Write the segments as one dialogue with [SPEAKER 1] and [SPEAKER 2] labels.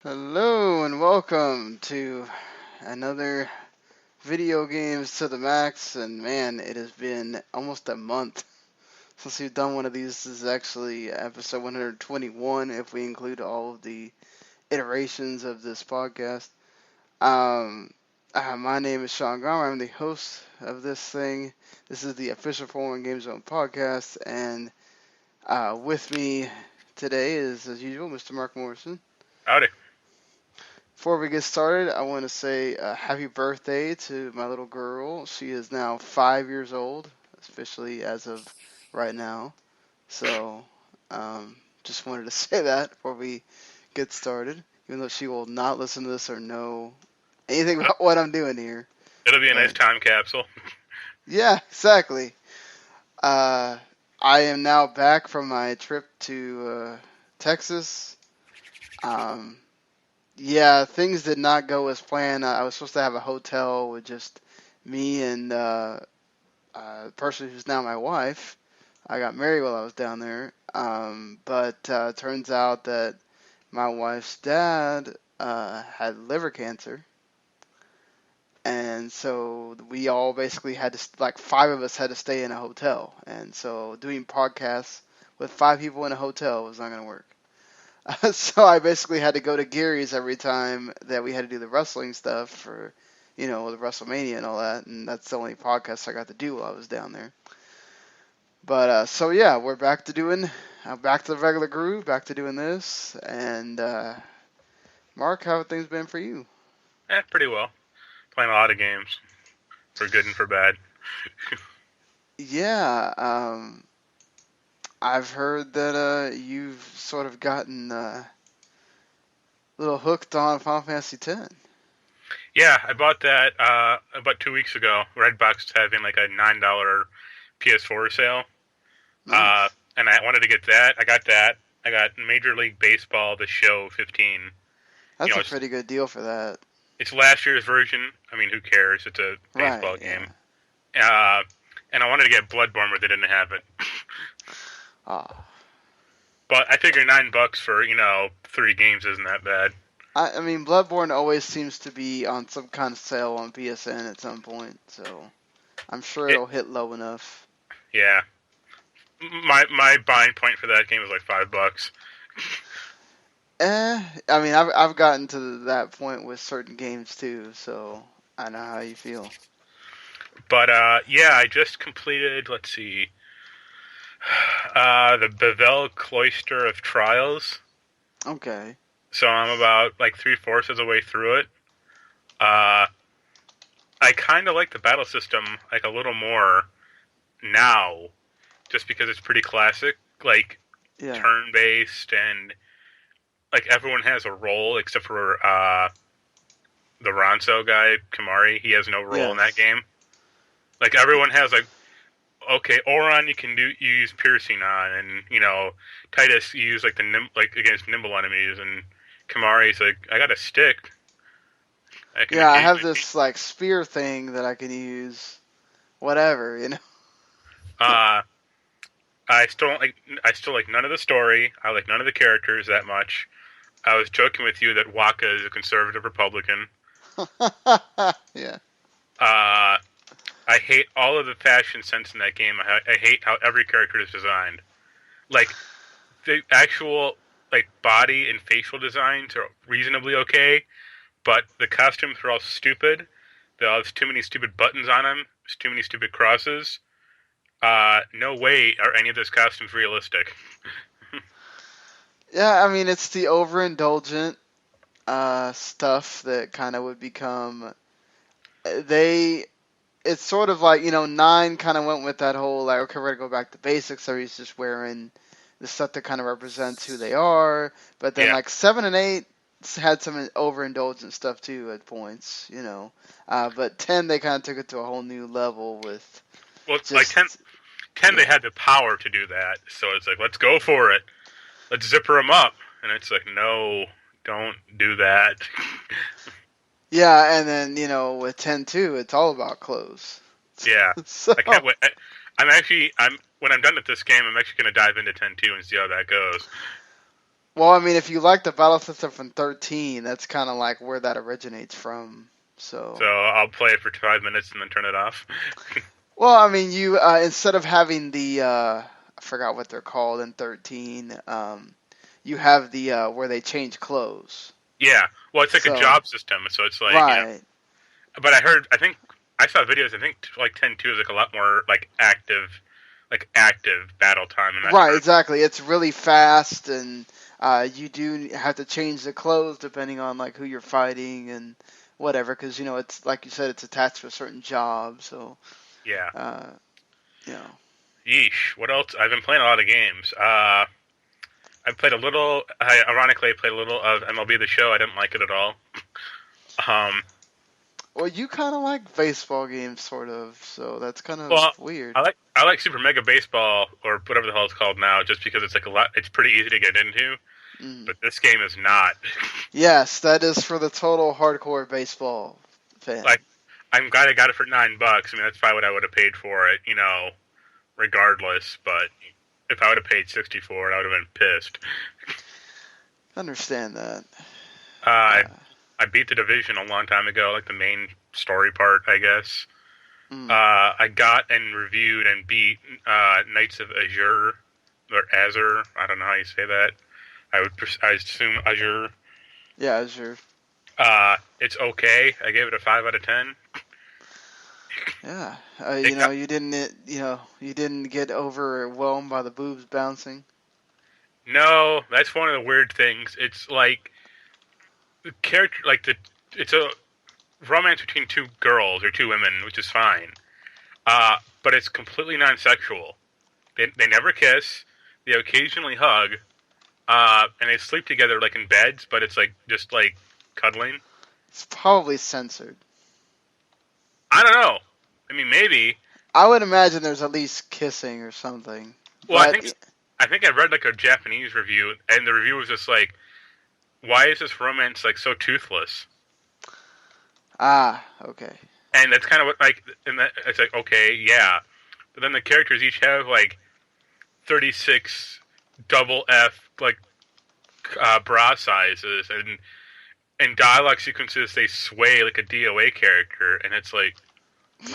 [SPEAKER 1] Hello and welcome to another video games to the max. And man, it has been almost a month since we've done one of these. This is actually episode 121 if we include all of the iterations of this podcast. Um, my name is Sean Garmer. I'm the host of this thing. This is the official Foreign Game Zone podcast, and with me today is, as usual, Mr. Mark Morrison.
[SPEAKER 2] Howdy.
[SPEAKER 1] Before we get started, I want to say happy birthday to my little girl. She is now 5 years old, officially as of right now. So, just wanted to say that before we get started, even though she will not listen to this or know anything about what I'm doing here.
[SPEAKER 2] It'll be a nice
[SPEAKER 1] But
[SPEAKER 2] time capsule.
[SPEAKER 1] yeah, exactly. Uh, I am now back from my trip to Texas. Um, Yeah, things did not go as planned. I was supposed to have a hotel with just me and the person who's now my wife. I got married while I was down there, but turns out that my wife's dad had liver cancer, and so we all basically had to, like, five of us had to stay in a hotel, and so doing podcasts with five people in a hotel was not going to work. So I basically had to go to Gary's every time that we had to do the wrestling stuff for, the WrestleMania and all that, and that's the only podcast I got to do while I was down there. But so yeah, we're back to back to the regular groove, back to doing this. And Mark, how have things been for you?
[SPEAKER 2] Pretty well. Playing a lot of games, for good and for bad.
[SPEAKER 1] Yeah, I've heard that you've sort of gotten a little hooked on Final Fantasy X.
[SPEAKER 2] Yeah, I bought that about 2 weeks ago. Redbox was having like a $9 PS4 sale. Uh,
[SPEAKER 1] Nice.
[SPEAKER 2] and I wanted to get that. I got that. I got Major League Baseball The Show 15. You
[SPEAKER 1] That's
[SPEAKER 2] know,
[SPEAKER 1] a
[SPEAKER 2] it's,
[SPEAKER 1] pretty good deal for that.
[SPEAKER 2] it's last year's version. I mean, who cares? It's a
[SPEAKER 1] Right,
[SPEAKER 2] baseball game.
[SPEAKER 1] yeah.
[SPEAKER 2] Uh, and I wanted to get Bloodborne, but they didn't have it.
[SPEAKER 1] Ah.
[SPEAKER 2] But I figure $9 for 3 games isn't that bad.
[SPEAKER 1] I mean, Bloodborne always seems to be on some kind of sale on PSN at some point, so I'm sure
[SPEAKER 2] It,
[SPEAKER 1] it'll hit low enough.
[SPEAKER 2] yeah. My buying point for that game was like $5.
[SPEAKER 1] I mean, I've gotten to that point with certain games too, so I know how you feel.
[SPEAKER 2] But yeah, I just completed. Let's see, the Bevel Cloister of Trials.
[SPEAKER 1] Okay.
[SPEAKER 2] So I'm about like 3/4 of the way through it. Uh, I kind of like the battle system like a little more now, just because it's pretty classic, like
[SPEAKER 1] Yeah.
[SPEAKER 2] turn based, and like everyone has a role except for the Ronso guy, Kamari. He has no role in that
[SPEAKER 1] Yes.
[SPEAKER 2] game. Like everyone has like, okay, Oron you can use piercing on, and Titus you use like like against nimble enemies, and Kamari's like, I got a stick. I can
[SPEAKER 1] Yeah, I have
[SPEAKER 2] occasionally.
[SPEAKER 1] this like spear thing that I can use. Whatever.
[SPEAKER 2] Uh, I still like none of the story. I like none of the characters that much. I was joking with you that Waka is a conservative Republican.
[SPEAKER 1] Yeah.
[SPEAKER 2] Uh, I hate all of the fashion sense in that game. I hate how every character is designed. Like the actual like body and facial designs are reasonably okay, but the costumes are all stupid. There's too many stupid buttons on them. There's too many stupid crosses. No way are any of those costumes realistic.
[SPEAKER 1] Yeah, I mean, it's the overindulgent stuff that kind of would become they it's sort of like, nine kind of went with that whole, like, okay, we're gonna go back to basics. So he's just wearing the stuff that kind of represents who they are. But then,
[SPEAKER 2] Yeah.
[SPEAKER 1] like, seven and eight had some overindulgent stuff too at points. But 10, they kind of took it to a whole new level with
[SPEAKER 2] Well, like
[SPEAKER 1] just,
[SPEAKER 2] 10 they
[SPEAKER 1] yeah.
[SPEAKER 2] had the power to do that. So it's like, let's go for it. Let's zipper them up. And it's like, no, don't do that.
[SPEAKER 1] Yeah, and then, with 10 too, it's all about clothes.
[SPEAKER 2] Yeah.
[SPEAKER 1] So,
[SPEAKER 2] I can't wait. I'm when I'm done with this game, I'm actually going to dive into 10 2 and see how that goes.
[SPEAKER 1] Well, I mean, if you like the battle system from 13, that's kind of like where that originates from.
[SPEAKER 2] So
[SPEAKER 1] So,
[SPEAKER 2] I'll play it for 5 minutes and then turn it off.
[SPEAKER 1] well, I mean, you instead of having the I forgot what they're called in 13, you have the where they change clothes.
[SPEAKER 2] Yeah, well, it's like a
[SPEAKER 1] So,
[SPEAKER 2] job system, so it's like
[SPEAKER 1] right,
[SPEAKER 2] But I think I saw videos. I think like 10-2 is like a lot more like active battle time and that
[SPEAKER 1] right,
[SPEAKER 2] sort of.
[SPEAKER 1] exactly. It's really fast, and you do have to change the clothes depending on like who you're fighting and whatever, because it's like you said, it's attached to a certain job. So,
[SPEAKER 2] Yeah.
[SPEAKER 1] uh, you know.
[SPEAKER 2] Yeesh. What else? I've been playing a lot of games. I played a little. Ironically, I played a little of MLB The Show. I didn't like it at all. Um.
[SPEAKER 1] Well, you kind of like baseball games, sort of, so that's kind of
[SPEAKER 2] Well,
[SPEAKER 1] weird.
[SPEAKER 2] I like Super Mega Baseball or whatever the hell it's called now, just because it's like a lot. It's pretty easy to get into.
[SPEAKER 1] Mm.
[SPEAKER 2] But this game is not.
[SPEAKER 1] Yes, that is for the total hardcore baseball fan.
[SPEAKER 2] Like, I'm glad I got it for $9. I mean, that's probably what I would have paid for it. Regardless. But if I would have paid 64, I would have been pissed.
[SPEAKER 1] Understand that.
[SPEAKER 2] Uh,
[SPEAKER 1] Uh,
[SPEAKER 2] I beat the division a long time ago, like the main story part, I guess.
[SPEAKER 1] mm.
[SPEAKER 2] I got and reviewed and beat Knights of Azure or Azure. I don't know how you say that. I assume Azure.
[SPEAKER 1] Yeah, sure.
[SPEAKER 2] It's okay. I gave it a 5 out of 10.
[SPEAKER 1] Yeah,
[SPEAKER 2] It got,
[SPEAKER 1] you didn't get overwhelmed by the boobs bouncing.
[SPEAKER 2] no, that's one of the weird things. It's like the character, it's a romance between two girls or two women, which is fine. But it's completely non-sexual. They never kiss. They occasionally hug. And they sleep together like in beds, but it's like just like cuddling.
[SPEAKER 1] It's probably censored.
[SPEAKER 2] I don't know. I mean, maybe.
[SPEAKER 1] I would imagine there's at least kissing or something.
[SPEAKER 2] Well, I
[SPEAKER 1] But
[SPEAKER 2] think I think I read like a Japanese review, and the review was just like, "Why is this romance like so toothless?"
[SPEAKER 1] okay.
[SPEAKER 2] And that's kind of what and it's like, okay, yeah, but then the characters each have like 36 double F bra sizes, and dialogue sequences they sway like a DOA character, and it's like,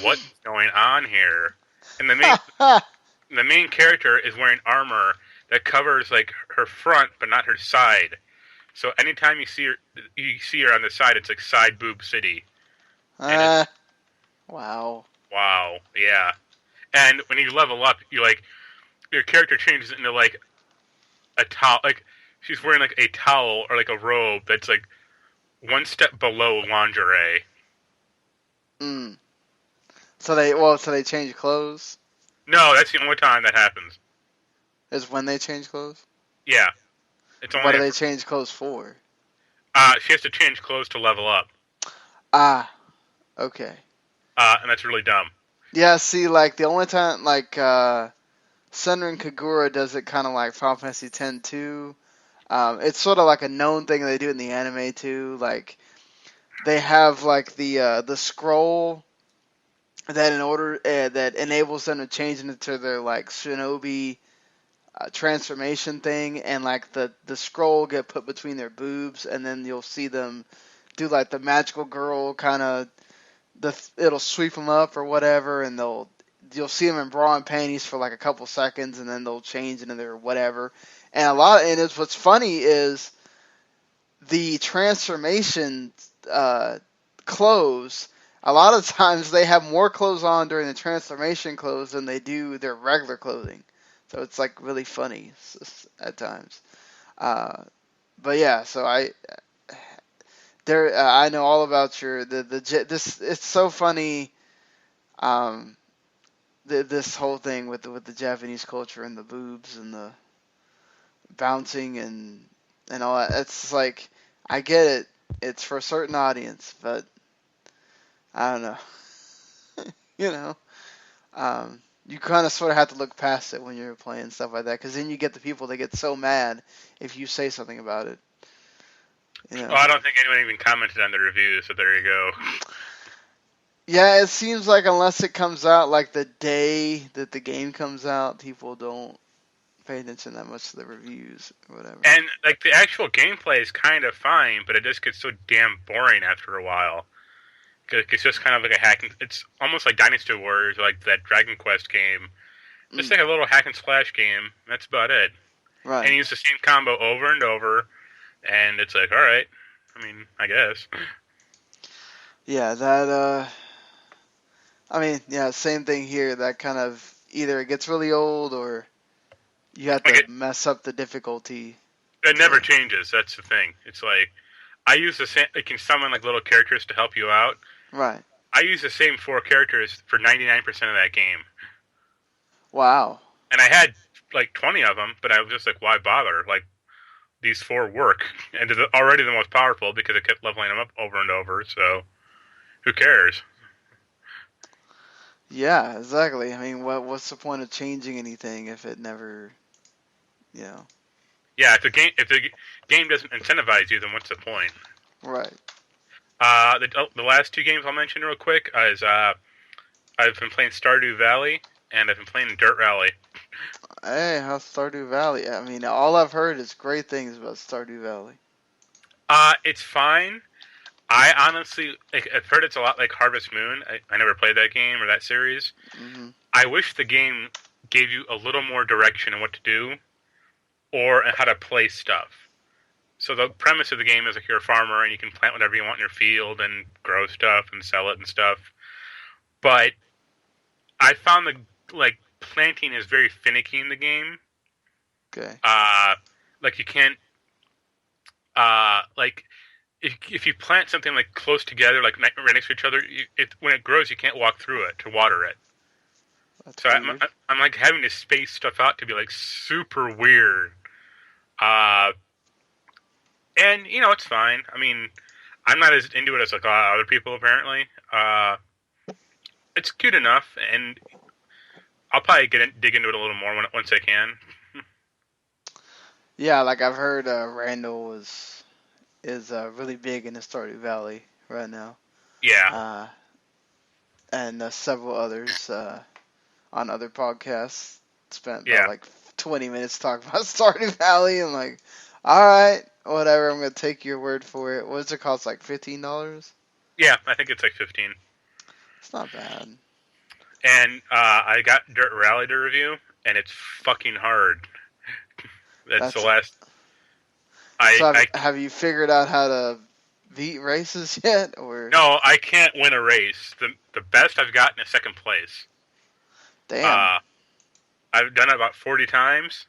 [SPEAKER 2] what's going on here? And the main character is wearing armor that covers like her front but not her side. So anytime you see her on the side, it's like side boob city. And
[SPEAKER 1] Wow.
[SPEAKER 2] wow, yeah. And when you level up, your character changes into like a towel, like she's wearing like a towel or like a robe that's like one step below lingerie.
[SPEAKER 1] Mm. So they change clothes?
[SPEAKER 2] No, that's the only time that happens.
[SPEAKER 1] Is when they change clothes?
[SPEAKER 2] Yeah, it's
[SPEAKER 1] What
[SPEAKER 2] only
[SPEAKER 1] do they change clothes for?
[SPEAKER 2] she has to change clothes to level up,
[SPEAKER 1] Ah, okay.
[SPEAKER 2] and that's really dumb.
[SPEAKER 1] Yeah, see, like, the only time, like, Senran Kagura does it kind of like Final Fantasy X too. It's sort of like a known thing they do in the anime too. Like, they have, like, the scroll that that enables them to change into their, like, shinobi transformation thing, and like the scroll get put between their boobs, and then you'll see them do like the magical girl kind of it'll sweep them up or whatever, and you'll see them in bra and panties for like a couple seconds, and then they'll change into their whatever. And it's what's funny is the transformation clothes. A lot of times they have more clothes on during the transformation clothes than they do their regular clothing. So it's like really funny at times. But yeah, so I know all about this. It's so funny. Um, this whole thing with the Japanese culture and the boobs and the bouncing and all that. It's like I get it. It's for a certain audience, but I don't know. you know. You kind of sort of have to look past it when you're playing stuff like that, because then you get the people that get so mad if you say something about it.
[SPEAKER 2] Well, I don't think anyone even commented on the review, so there you go.
[SPEAKER 1] Yeah, it seems like unless it comes out like the day that the game comes out, people don't pay attention that much to the reviews or whatever.
[SPEAKER 2] And like the actual gameplay is kind of fine, but it just gets so damn boring after a while. It's just kind of like a hack. It's almost like Dynasty Warriors, like that Dragon Quest game. Just like a little hack and slash game. That's about it.
[SPEAKER 1] Right.
[SPEAKER 2] And you use the same combo over and over, and it's like, all right. I mean, I guess.
[SPEAKER 1] Yeah, that. I mean, yeah, same thing here. That kind of either it gets really old or you have to mess up the difficulty.
[SPEAKER 2] It never changes. That's the thing. It's like I use the same. It can summon like little characters to help you out.
[SPEAKER 1] Right.
[SPEAKER 2] I use the same 4 characters for 99% of that game.
[SPEAKER 1] Wow.
[SPEAKER 2] And I had like 20 of them, but I was just like, why bother? Like, these 4 work. And they're already the most powerful because I kept leveling them up over and over, so who cares?
[SPEAKER 1] Yeah, exactly. I mean, what's the point of changing anything if it never, you know?
[SPEAKER 2] Yeah, if the game doesn't incentivize you, then what's the point?
[SPEAKER 1] Right.
[SPEAKER 2] The last 2 games I'll mention real quick is I've been playing Stardew Valley and I've been playing Dirt Rally.
[SPEAKER 1] Hey, how's Stardew Valley? I mean, all I've heard is great things about Stardew Valley.
[SPEAKER 2] It's fine. I honestly, I've heard it's a lot like Harvest Moon. I never played that game or that series.
[SPEAKER 1] Mm-hmm.
[SPEAKER 2] I wish the game gave you a little more direction on what to do or how to play stuff. So the premise of the game is like you're a farmer and you can plant whatever you want in your field and grow stuff and sell it and stuff. But I found like planting is very finicky in the game.
[SPEAKER 1] Okay.
[SPEAKER 2] Like you can't like if you plant something like close together, like right next to each other, when it grows, you can't walk through it to water it.
[SPEAKER 1] That's
[SPEAKER 2] so
[SPEAKER 1] weird.
[SPEAKER 2] I'm like having to space stuff out to be like super weird. And you know it's fine. I mean, I'm not as into it as like a lot of other people apparently. It's cute enough, and I'll probably dig into it a little more once I can.
[SPEAKER 1] Yeah, like I've heard, Randall is really big in the Stardew Valley right now.
[SPEAKER 2] Yeah.
[SPEAKER 1] And several others on other podcasts spent about like 20 minutes talking about Stardew Valley. And like, all right, whatever. I'm gonna take your word for it. What does it cost? Like $15?
[SPEAKER 2] Yeah, I think it's like 15.
[SPEAKER 1] It's not bad.
[SPEAKER 2] And I got Dirt Rally to review, and it's fucking hard. That's the last.
[SPEAKER 1] Have you figured out how to beat races yet? Or
[SPEAKER 2] no, I can't win a race. The best I've gotten is second place.
[SPEAKER 1] Damn.
[SPEAKER 2] I've done it about 40 times.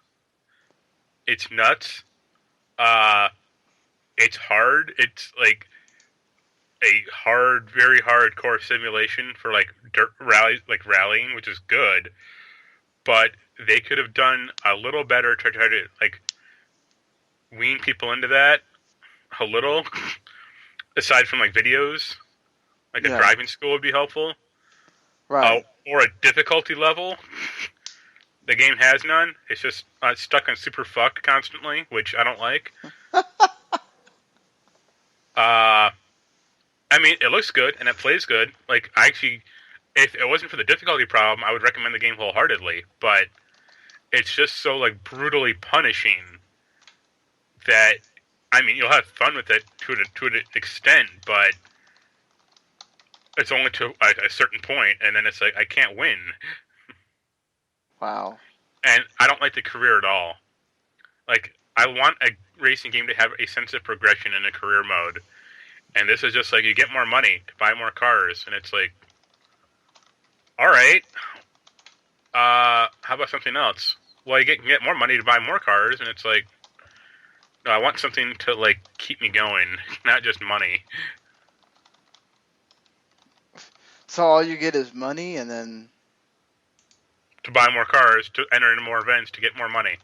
[SPEAKER 2] It's nuts. It's hard. It's like a hard, very hardcore simulation for like dirt rally, like rallying, which is good. But they could have done a little better to try to like wean people into that a little. Aside from like videos, like a driving school would be helpful.
[SPEAKER 1] Right.
[SPEAKER 2] Or a difficulty level. The game has none. It's just stuck on super fucked constantly, which I don't like. I mean, it looks good and it plays good. Like, I actually, if it wasn't for the difficulty problem, I would recommend the game wholeheartedly. But it's just so like brutally punishing that, I mean, you'll have fun with it to an extent, but it's only to a certain point, and then it's like I can't win.
[SPEAKER 1] Wow.
[SPEAKER 2] And I don't like the career at all. Like, I want a racing game to have a sense of progression in a career mode. And this is just like, you get more money to buy more cars. And it's like, alright. How about something else? Well, you get more money to buy more cars, and it's like, no, I want something to, like, keep me going, not just money.
[SPEAKER 1] So all you get is money, and then
[SPEAKER 2] to buy more cars, to enter into more events, to get more money.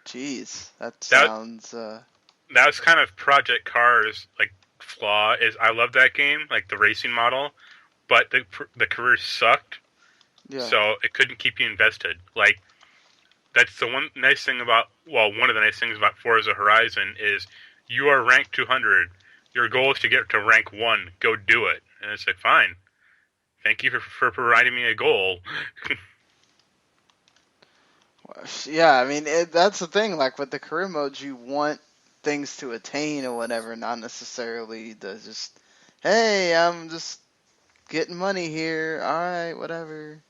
[SPEAKER 1] Jeez, that sounds...
[SPEAKER 2] That was kind of Project Cars' like flaw. Is I love that game, like the racing model, but the career sucked. Yeah. So it couldn't keep you invested. Like, that's the one nice thing about... Well, one of the nice things about Forza Horizon is you are ranked 200. Your goal is to get to rank 1. Go do it. And it's like, fine. Thank you for providing me a goal.
[SPEAKER 1] Yeah, I mean that's the thing. Like with the career modes, you want things to attain or whatever, not necessarily to just, hey, I'm just getting money here. All right, whatever.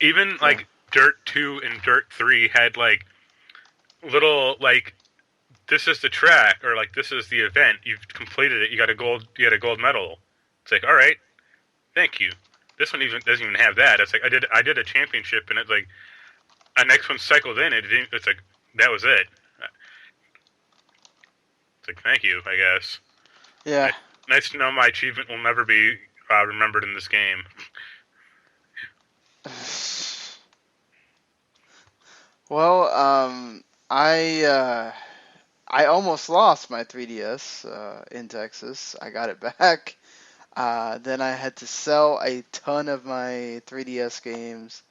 [SPEAKER 2] Even
[SPEAKER 1] So
[SPEAKER 2] like Dirt 2 and Dirt 3 had like little like this is the track or like this is the event. You've completed it. You got a gold medal. It's like, all right, thank you. This one even doesn't even have that. It's like I did a championship and it's like a next one cycled in. It's like that was it. It's like thank you, I guess.
[SPEAKER 1] yeah.
[SPEAKER 2] Nice to know my achievement will never be remembered in this game.
[SPEAKER 1] Well, I almost lost my 3DS in Texas. I got it back. Then I had to sell a ton of my 3DS games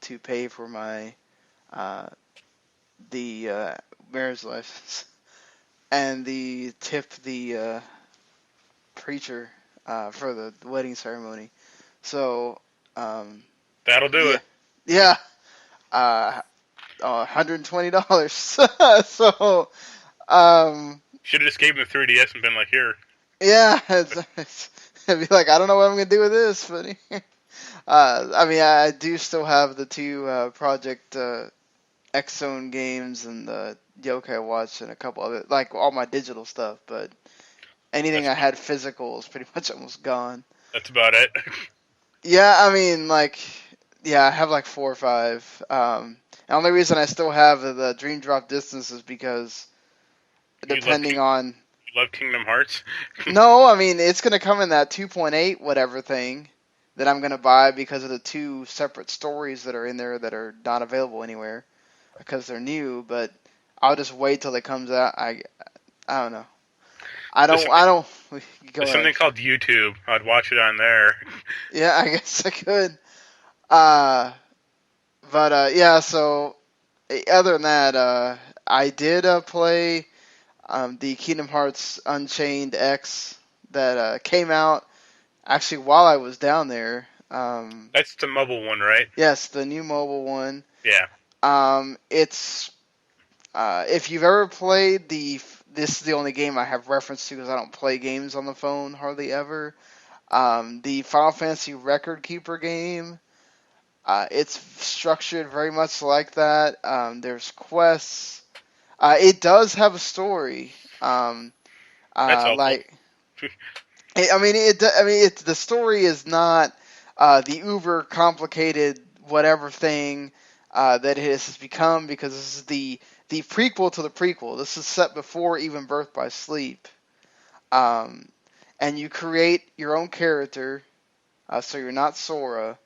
[SPEAKER 1] to pay for my uh, the marriage license and the tip the preacher for the wedding ceremony. So um,
[SPEAKER 2] That'll do
[SPEAKER 1] yeah,
[SPEAKER 2] it.
[SPEAKER 1] yeah, uh, $120. So
[SPEAKER 2] Should have just gave him the 3DS and been like, here.
[SPEAKER 1] yeah, I'd be like, I don't know what I'm gonna do with this, but I mean, I do still have the two Project X Zone games and the Yokai Watch and a couple other, like all my digital stuff, but anything
[SPEAKER 2] That's
[SPEAKER 1] I had physical is pretty much almost gone.
[SPEAKER 2] that's about it.
[SPEAKER 1] Yeah, I mean, like, yeah, I have like four or five. The only reason I still have the Dream Drop Distance is because
[SPEAKER 2] you love
[SPEAKER 1] depending on,
[SPEAKER 2] you love Kingdom Hearts.
[SPEAKER 1] no, I mean, it's gonna come in that 2.8 whatever thing that I'm gonna buy because of the two separate stories that are in there that are not available anywhere because they're new. But I'll just wait till it comes out. I don't know. I
[SPEAKER 2] There's
[SPEAKER 1] don't.
[SPEAKER 2] something,
[SPEAKER 1] I don't. Go
[SPEAKER 2] there's
[SPEAKER 1] ahead.
[SPEAKER 2] something called YouTube. I'd watch it on there.
[SPEAKER 1] Yeah, I guess I could. Uh, but yeah. So other than that, I did play the Kingdom Hearts Unchained X that came out actually while I was down there.
[SPEAKER 2] That's the mobile one, right?
[SPEAKER 1] Yes, the new mobile one.
[SPEAKER 2] Yeah.
[SPEAKER 1] It's if you've ever played this is the only game I have reference to because I don't play games on the phone hardly ever. The Final Fantasy Record Keeper game. It's structured very much like that. There's quests. It does have a story.
[SPEAKER 2] That's helpful.
[SPEAKER 1] Like I mean, the story is not the uber complicated whatever thing that it has become because this is the prequel to the prequel. This is set before even Birth by Sleep, um, and you create your own character, so you're not Sora,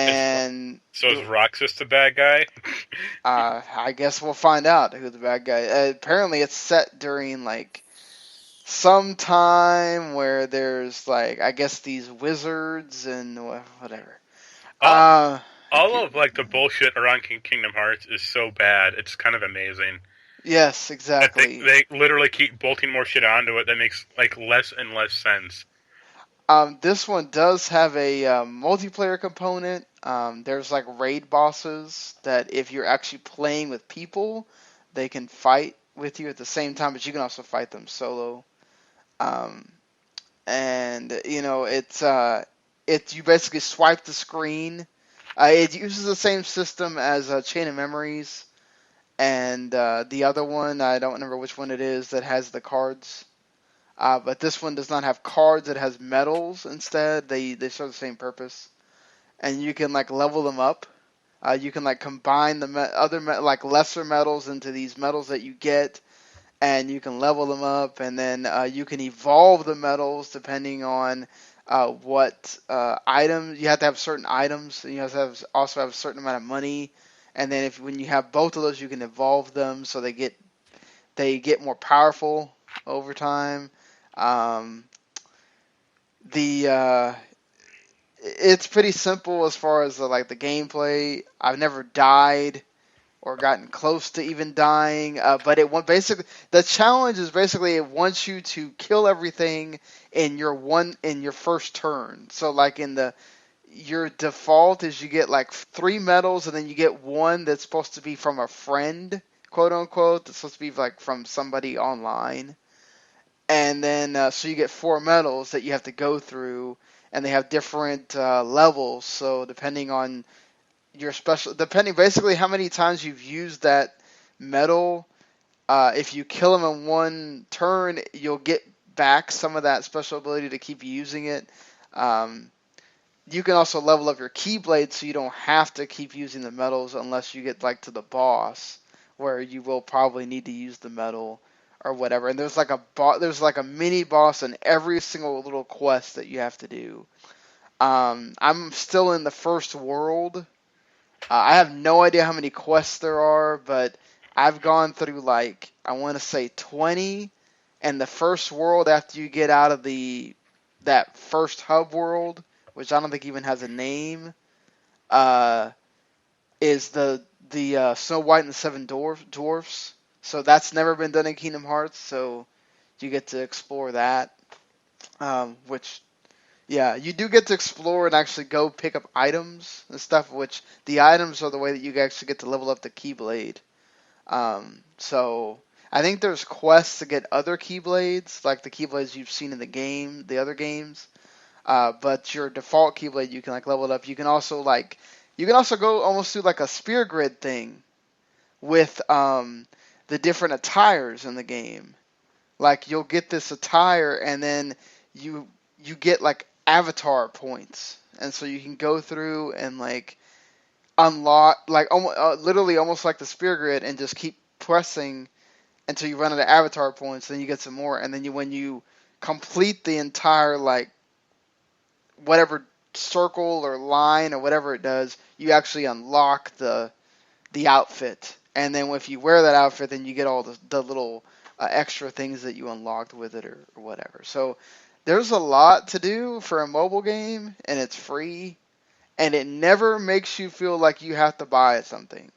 [SPEAKER 2] Is
[SPEAKER 1] and
[SPEAKER 2] so is Roxas the bad guy?
[SPEAKER 1] I guess we'll find out who the bad guy. Apparently, it's set during like some time where there's like I guess these wizards and whatever.
[SPEAKER 2] all
[SPEAKER 1] Uh,
[SPEAKER 2] all of like the bullshit around Kingdom Hearts is so bad. It's kind of amazing.
[SPEAKER 1] yes,
[SPEAKER 2] That they,
[SPEAKER 1] exactly.
[SPEAKER 2] they literally keep bolting more shit onto it that makes like less and less sense.
[SPEAKER 1] This one does have a multiplayer component. There's like raid bosses that if you're actually playing with people, they can fight with you at the same time, but you can also fight them solo. Um, and it's you basically swipe the screen. It uses the same system as Chain of Memories, and the other one I don't remember which one it is that has the cards. But this one does not have cards; it has medals instead. They serve the same purpose, and you can like level them up. You can like combine the like lesser medals into these medals that you get, and you can level them up, and then you can evolve the medals depending on what items you have to have certain items, and you have to also have a certain amount of money, and then if when you have both of those, you can evolve them so they get more powerful over time. Um, the It's pretty simple as far as like the gameplay. I've never died or gotten close to even dying. But basically the challenge is basically it wants you to kill everything in your first turn. So like your default is you get like 3 medals, and then you get one that's supposed to be from a friend, quote unquote. That's supposed to be like from somebody online. And then so you get 4 medals that you have to go through, and they have different levels. So depending on your special, depending basically how many times you've used that medal, if you kill them in one turn, you'll get back some of that special ability to keep using it. Um, you can also level up your keyblade so you don't have to keep using the medals unless you get like to the boss, where you will probably need to use the medal or whatever. And there's like a mini boss in every single little quest that you have to do. I'm still in the first world. I have no idea how many quests there are, but I've gone through like I want to say 20, and the first world after you get out of that first hub world, which I don't think even has a name, uh, is the Snow White and the Seven Dwarfs. So that's never been done in Kingdom Hearts, so you get to explore that. Which yeah, you do get to explore and actually go pick up items and stuff, which the items are the way that you actually get to level up the Keyblade. So I think there's quests to get other Keyblades, like the Keyblades you've seen in the game, the other games. But your default Keyblade, you can like level it up. You can also go almost do like a spear grid thing with the different attires in the game. Like you'll get this attire, and then you you get like avatar points, and so you can go through and like unlock like literally almost like the spear grid, and just keep pressing until you run out of avatar points. Then you get some more, and then when you complete the entire like whatever circle or line or whatever it does, you actually unlock the outfit. And then if you wear that outfit, then you get all the little extra things that you unlocked with it, or whatever. So there's a lot to do for a mobile game, and it's free, and it never makes you feel like you have to buy something.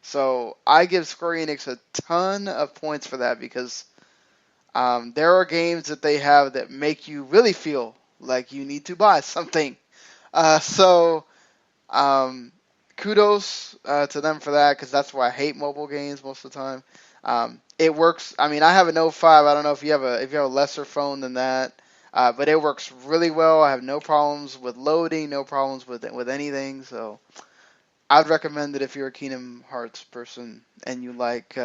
[SPEAKER 1] So I give Square Enix a ton of points for that, because there are games that they have that make you really feel like you need to buy something. So kudos to them for that, because that's why I hate mobile games most of the time. It works. I mean, I have an '05. I don't know if you have a lesser phone than that, but it works really well. I have no problems with loading, no problems with anything. So I'd recommend it if you're a Kingdom Hearts person and you like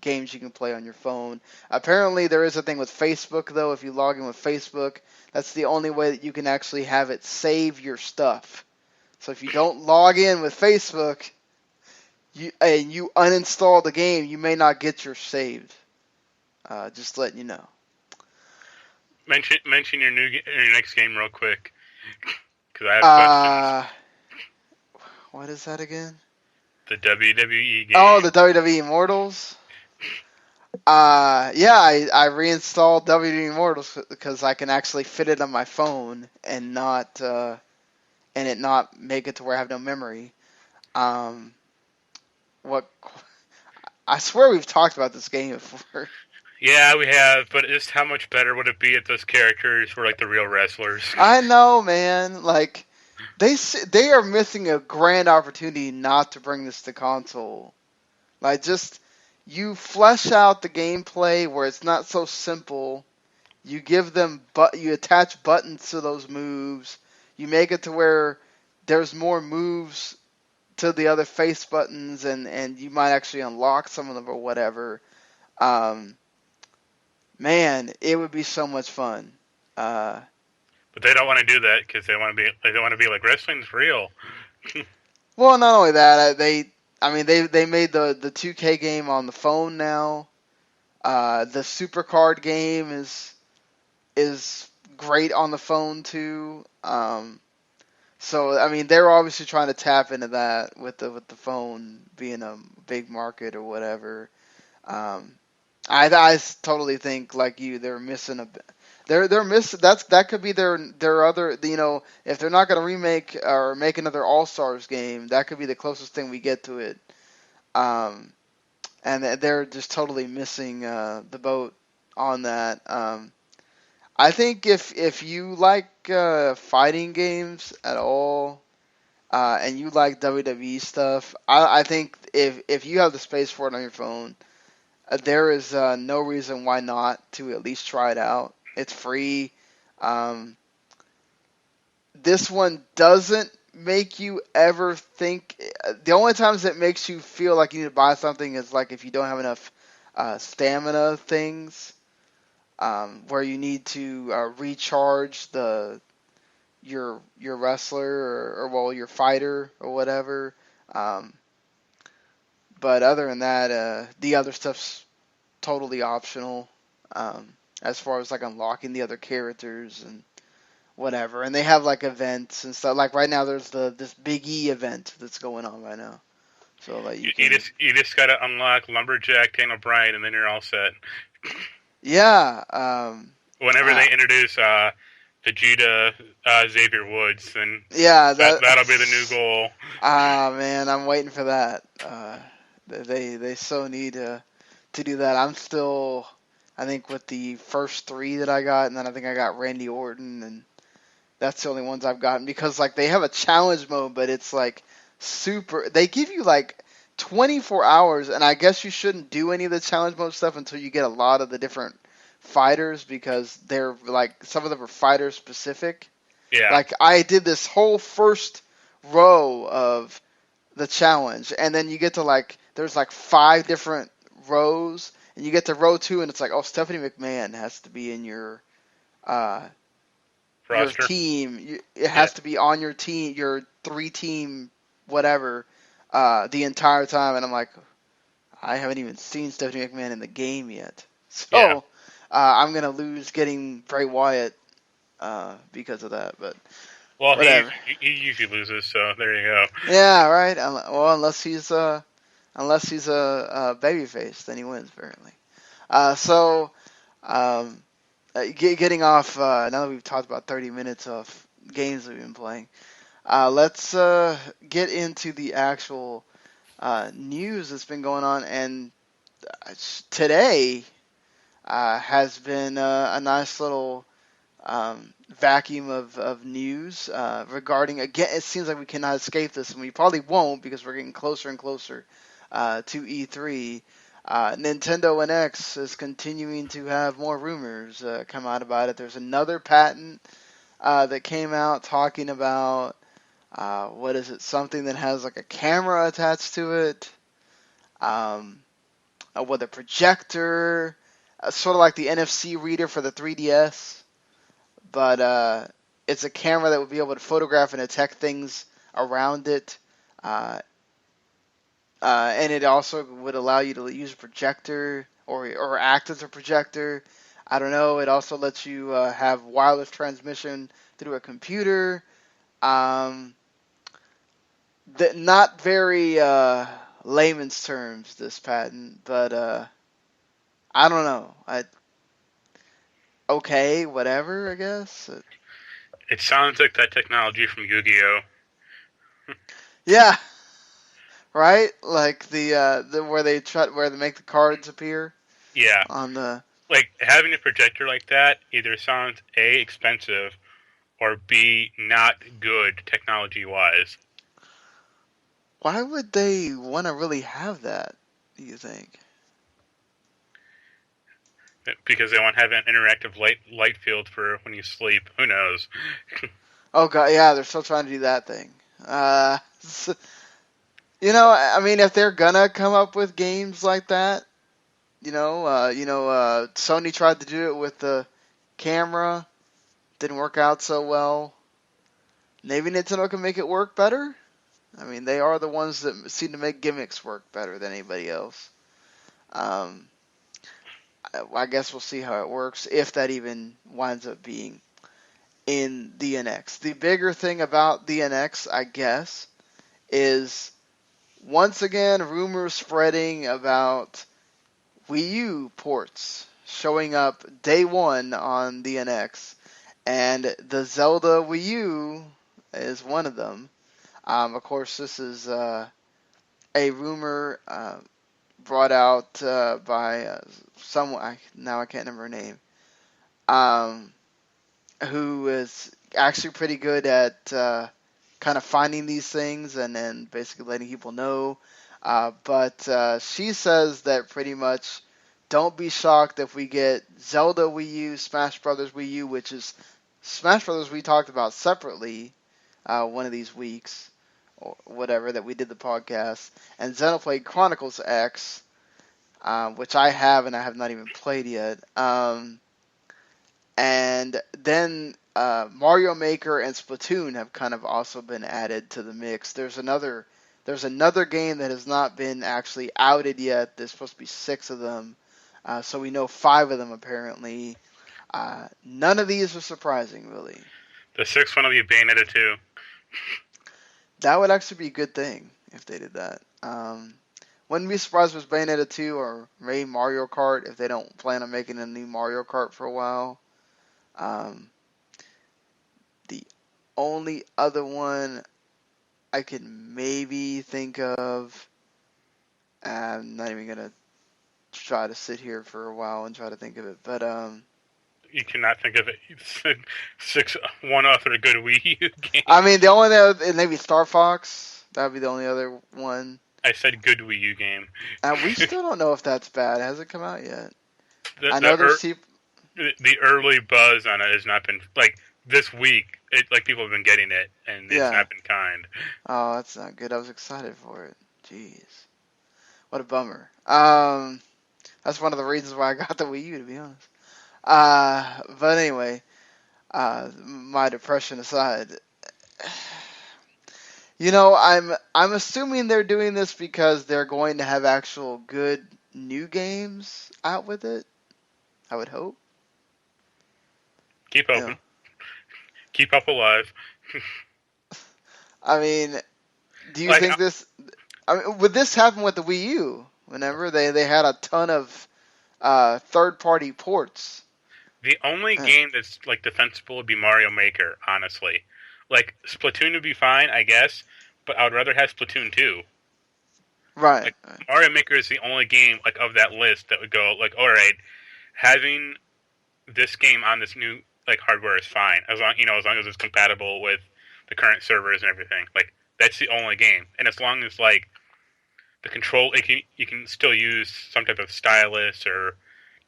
[SPEAKER 1] games you can play on your phone. Apparently, there is a thing with Facebook though. If you log in with Facebook, that's the only way that you can actually have it save your stuff. So if you don't log in with Facebook, and you uninstall the game, you may not get your saved. Just letting you know.
[SPEAKER 2] Mention your next game real quick, because I have questions.
[SPEAKER 1] What is that again?
[SPEAKER 2] The WWE game.
[SPEAKER 1] Oh, the WWE Immortals. Yeah, I reinstalled WWE Immortals because I can actually fit it on my phone and it not make it to where I have no memory. What? I swear we've talked about this game before.
[SPEAKER 2] Yeah, we have, but just how much better would it be if those characters were like the real wrestlers?
[SPEAKER 1] I know, man. Like they are missing a grand opportunity not to bring this to console. Like just you flesh out the gameplay where it's not so simple. You give them you attach buttons to those moves. You make it to where there's more moves to the other face buttons, and you might actually unlock some of them or whatever. Man, it would be so much fun.
[SPEAKER 2] But they don't want to do that because they want to be like, wrestling's real.
[SPEAKER 1] Well, not only that, they made the 2K game on the phone now. The Supercard game is great on the phone too. So I mean, they're obviously trying to tap into that with the phone being a big market or whatever. I totally think like you, they're missing they're missing that could be their other, if they're not going to remake or make another All Stars game, that could be the closest thing we get to it. And they're just totally missing the boat on that. I think if you like fighting games at all, and you like WWE stuff, I think if you have the space for it on your phone, there is no reason why not to at least try it out. It's free. Um, this one doesn't make you ever think. The only times it makes you feel like you need to buy something is like if you don't have enough stamina things, where you need to recharge your wrestler or well your fighter or whatever. Um, but other than that, the other stuff's totally optional. As far as like unlocking the other characters and whatever, and they have like events and stuff. Like right now, there's this Big E event that's going on right now, so like you can,
[SPEAKER 2] You just gotta unlock Lumberjack, Daniel Bryan, and then you're all set.
[SPEAKER 1] yeah,
[SPEAKER 2] Whenever
[SPEAKER 1] uh,
[SPEAKER 2] they introduce Vegeta, Xavier Woods, then
[SPEAKER 1] yeah,
[SPEAKER 2] that'll be the new goal.
[SPEAKER 1] man, I'm waiting for that. They so need to do that. I'm still, I think with the first three that I got, and then I think I got Randy Orton, and that's the only ones I've gotten because like they have a challenge mode, but it's like super. They give you like 24 hours, and I guess you shouldn't do any of the challenge mode stuff until you get a lot of the different fighters because they're like some of them are fighter specific.
[SPEAKER 2] Yeah.
[SPEAKER 1] Like I did this whole first row of the challenge, and then you get to like there's like 5 different rows, and you get to row 2, and it's like oh Stephanie McMahon has to be in uh your
[SPEAKER 2] Roster.
[SPEAKER 1] team. It
[SPEAKER 2] Yeah.
[SPEAKER 1] has to be on your team, your 3 team whatever, the entire time, and I'm like I haven't even seen Stephanie McMahon in the game yet,
[SPEAKER 2] Yeah.
[SPEAKER 1] so I'm gonna lose getting Bray Wyatt because of that, but
[SPEAKER 2] Well,
[SPEAKER 1] whatever.
[SPEAKER 2] he usually loses, so there you go.
[SPEAKER 1] Yeah, right. Well, unless he's a babyface, then he wins apparently. So um, getting off now that we've talked about 30 minutes of games that we've been playing, let's get into the actual news that's been going on. And today has been a nice little vacuum of news regarding again. It seems like we cannot escape this, and we probably won't because we're getting closer and closer to E3. Nintendo NX is continuing to have more rumors come out about it. There's another patent that came out talking about what is it? Something that has like a camera attached to it. Um, with a projector, sort of like the NFC reader for the 3DS, but it's a camera that would be able to photograph and detect things around it. Uh, and it also would allow you to use a projector or act as a projector. I don't know. It also lets you have wireless transmission through a computer. Um, not very layman's terms, this patent, but I don't know. Okay, whatever, I guess.
[SPEAKER 2] It sounds like that technology from Yu-Gi-Oh.
[SPEAKER 1] Yeah, right? Like the where they make the cards appear
[SPEAKER 2] Yeah.
[SPEAKER 1] on the.
[SPEAKER 2] Like, having a projector like that either sounds A, expensive, or B, not good technology-wise.
[SPEAKER 1] Why would they want to really have that? Do you think?
[SPEAKER 2] Because they want to have an interactive light field for when you sleep. Who knows?
[SPEAKER 1] Oh god, yeah, they're still trying to do that thing. I mean, if they're gonna come up with games like that, Sony tried to do it with the camera, didn't work out so well. Maybe Nintendo can make it work better. I mean, they are the ones that seem to make gimmicks work better than anybody else. Um, I guess we'll see how it works, if that even winds up being in the NX. The bigger thing about the NX, I guess, is once again rumors spreading about Wii U ports showing up day one on the NX, and the Zelda Wii U is one of them. Of course, this is a rumor brought out by someone. Now I can't remember her name. who is actually pretty good at kind of finding these things and then basically letting people know. But she says that pretty much don't be shocked if we get Zelda Wii U, Smash Brothers Wii U, which is Smash Brothers we talked about separately one of these weeks or whatever that we did the podcast, and Xenoblade Chronicles X, which I have and I have not even played yet. And then Mario Maker and Splatoon have kind of also been added to the mix. There's another game that has not been actually outed yet. There's supposed to be 6 of them, so we know 5 of them apparently. None of these are surprising, really.
[SPEAKER 2] The sixth one will be Bayonetta 2.
[SPEAKER 1] That would actually be a good thing if they did that. Wouldn't be surprised if it's Bayonetta 2 or maybe Mario Kart if they don't plan on making a new Mario Kart for a while. The only other one I can maybe think of, I'm not even gonna try to sit here for a while and try to think of it, but
[SPEAKER 2] You cannot think of it. One other good Wii U game.
[SPEAKER 1] I mean the only other maybe Star Fox. That would be the only other one.
[SPEAKER 2] I said good Wii U game.
[SPEAKER 1] We still don't know if that's bad. It hasn't come out yet.
[SPEAKER 2] The,
[SPEAKER 1] I know
[SPEAKER 2] the,
[SPEAKER 1] there's
[SPEAKER 2] the early buzz on it has not been like this week. People have been getting it, and it's not been kind.
[SPEAKER 1] Oh, that's not good. I was excited for it. Jeez, what a bummer. That's one of the reasons why I got the Wii U, to be honest. But anyway, my depression aside, I'm assuming they're doing this because they're going to have actual good new games out with it. I would hope.
[SPEAKER 2] Keep open. Keep up alive.
[SPEAKER 1] I mean, do you think this? I mean, would this happen with the Wii U? Whenever they had a ton of third-party ports.
[SPEAKER 2] The only game that's like defensible would be Mario Maker, honestly. Like Splatoon would be fine, I guess, but I would rather have Splatoon 2.
[SPEAKER 1] Right.
[SPEAKER 2] Like, Mario Maker is the only game like of that list that would go like, all right, having this game on this new like hardware is fine as long as it's compatible with the current servers and everything. Like that's the only game, and as long as like the control, you can still use some type of stylus or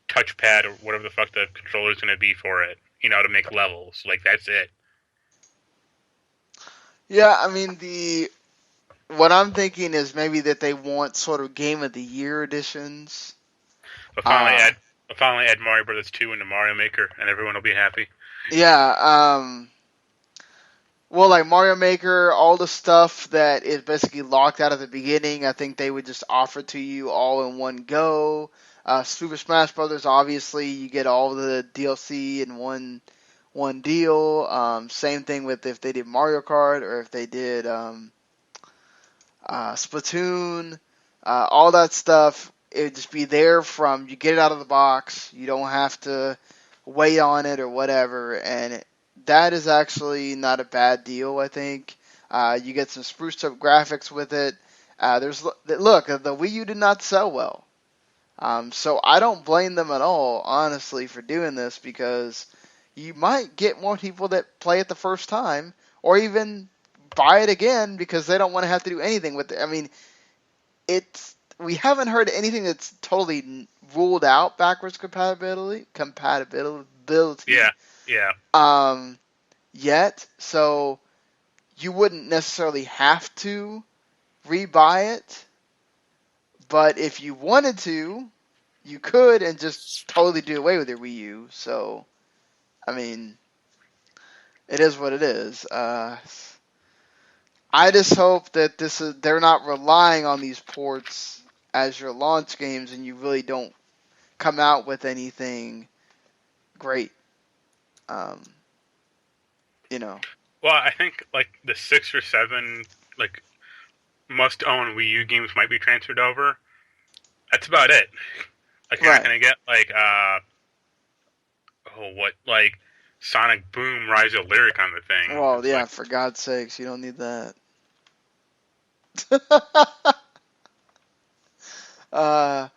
[SPEAKER 2] touchpad or whatever the fuck the controller is going to be for it, to make levels. Like that's it.
[SPEAKER 1] Yeah, I mean what I'm thinking is maybe that they want sort of Game of the Year editions.
[SPEAKER 2] But finally add Mario Brothers 2 into Mario Maker, and everyone will be happy.
[SPEAKER 1] Yeah. Well, like Mario Maker, all the stuff that is basically locked out at the beginning, I think they would just offer to you all in one go. Super Smash Brothers, obviously, you get all the DLC in one deal. Same thing with if they did Mario Kart or if they did Splatoon. All that stuff, it would just be there from you get it out of the box. You don't have to wait on it or whatever, and that is actually not a bad deal, I think. You get some spruced up graphics with it. Look, the Wii U did not sell well. So I don't blame them at all, honestly, for doing this because you might get more people that play it the first time or even buy it again because they don't want to have to do anything with it. I mean, we haven't heard anything that's totally ruled out backwards compatibility.
[SPEAKER 2] Yeah.
[SPEAKER 1] Yet, so you wouldn't necessarily have to rebuy it, but if you wanted to, you could and just totally do away with your Wii U. So, I mean, it is what it is. I just hope that they're not relying on these ports as your launch games and you really don't come out with anything great.
[SPEAKER 2] Well, I think like the 6 or 7 like must-own Wii U games might be transferred over. That's about it. Like you're not gonna get like Sonic Boom Rise of Lyric on the thing.
[SPEAKER 1] Well, yeah, for God's sakes, you don't need that. I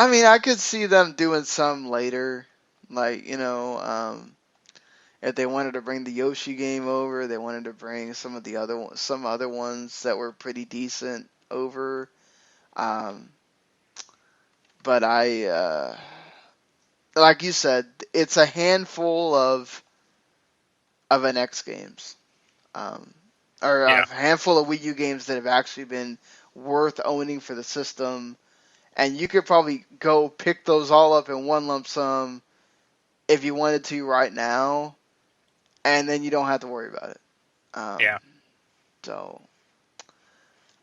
[SPEAKER 1] mean, I could see them doing some later, like If they wanted to bring the Yoshi game over, they wanted to bring some other ones that were pretty decent over. Um, but like you said, it's a handful of NX games, um, or
[SPEAKER 2] Yeah,
[SPEAKER 1] a handful of Wii U games that have actually been worth owning for the system. And you could probably go pick those all up in one lump sum if you wanted to right now, and then you don't have to worry about it.
[SPEAKER 2] yeah.
[SPEAKER 1] So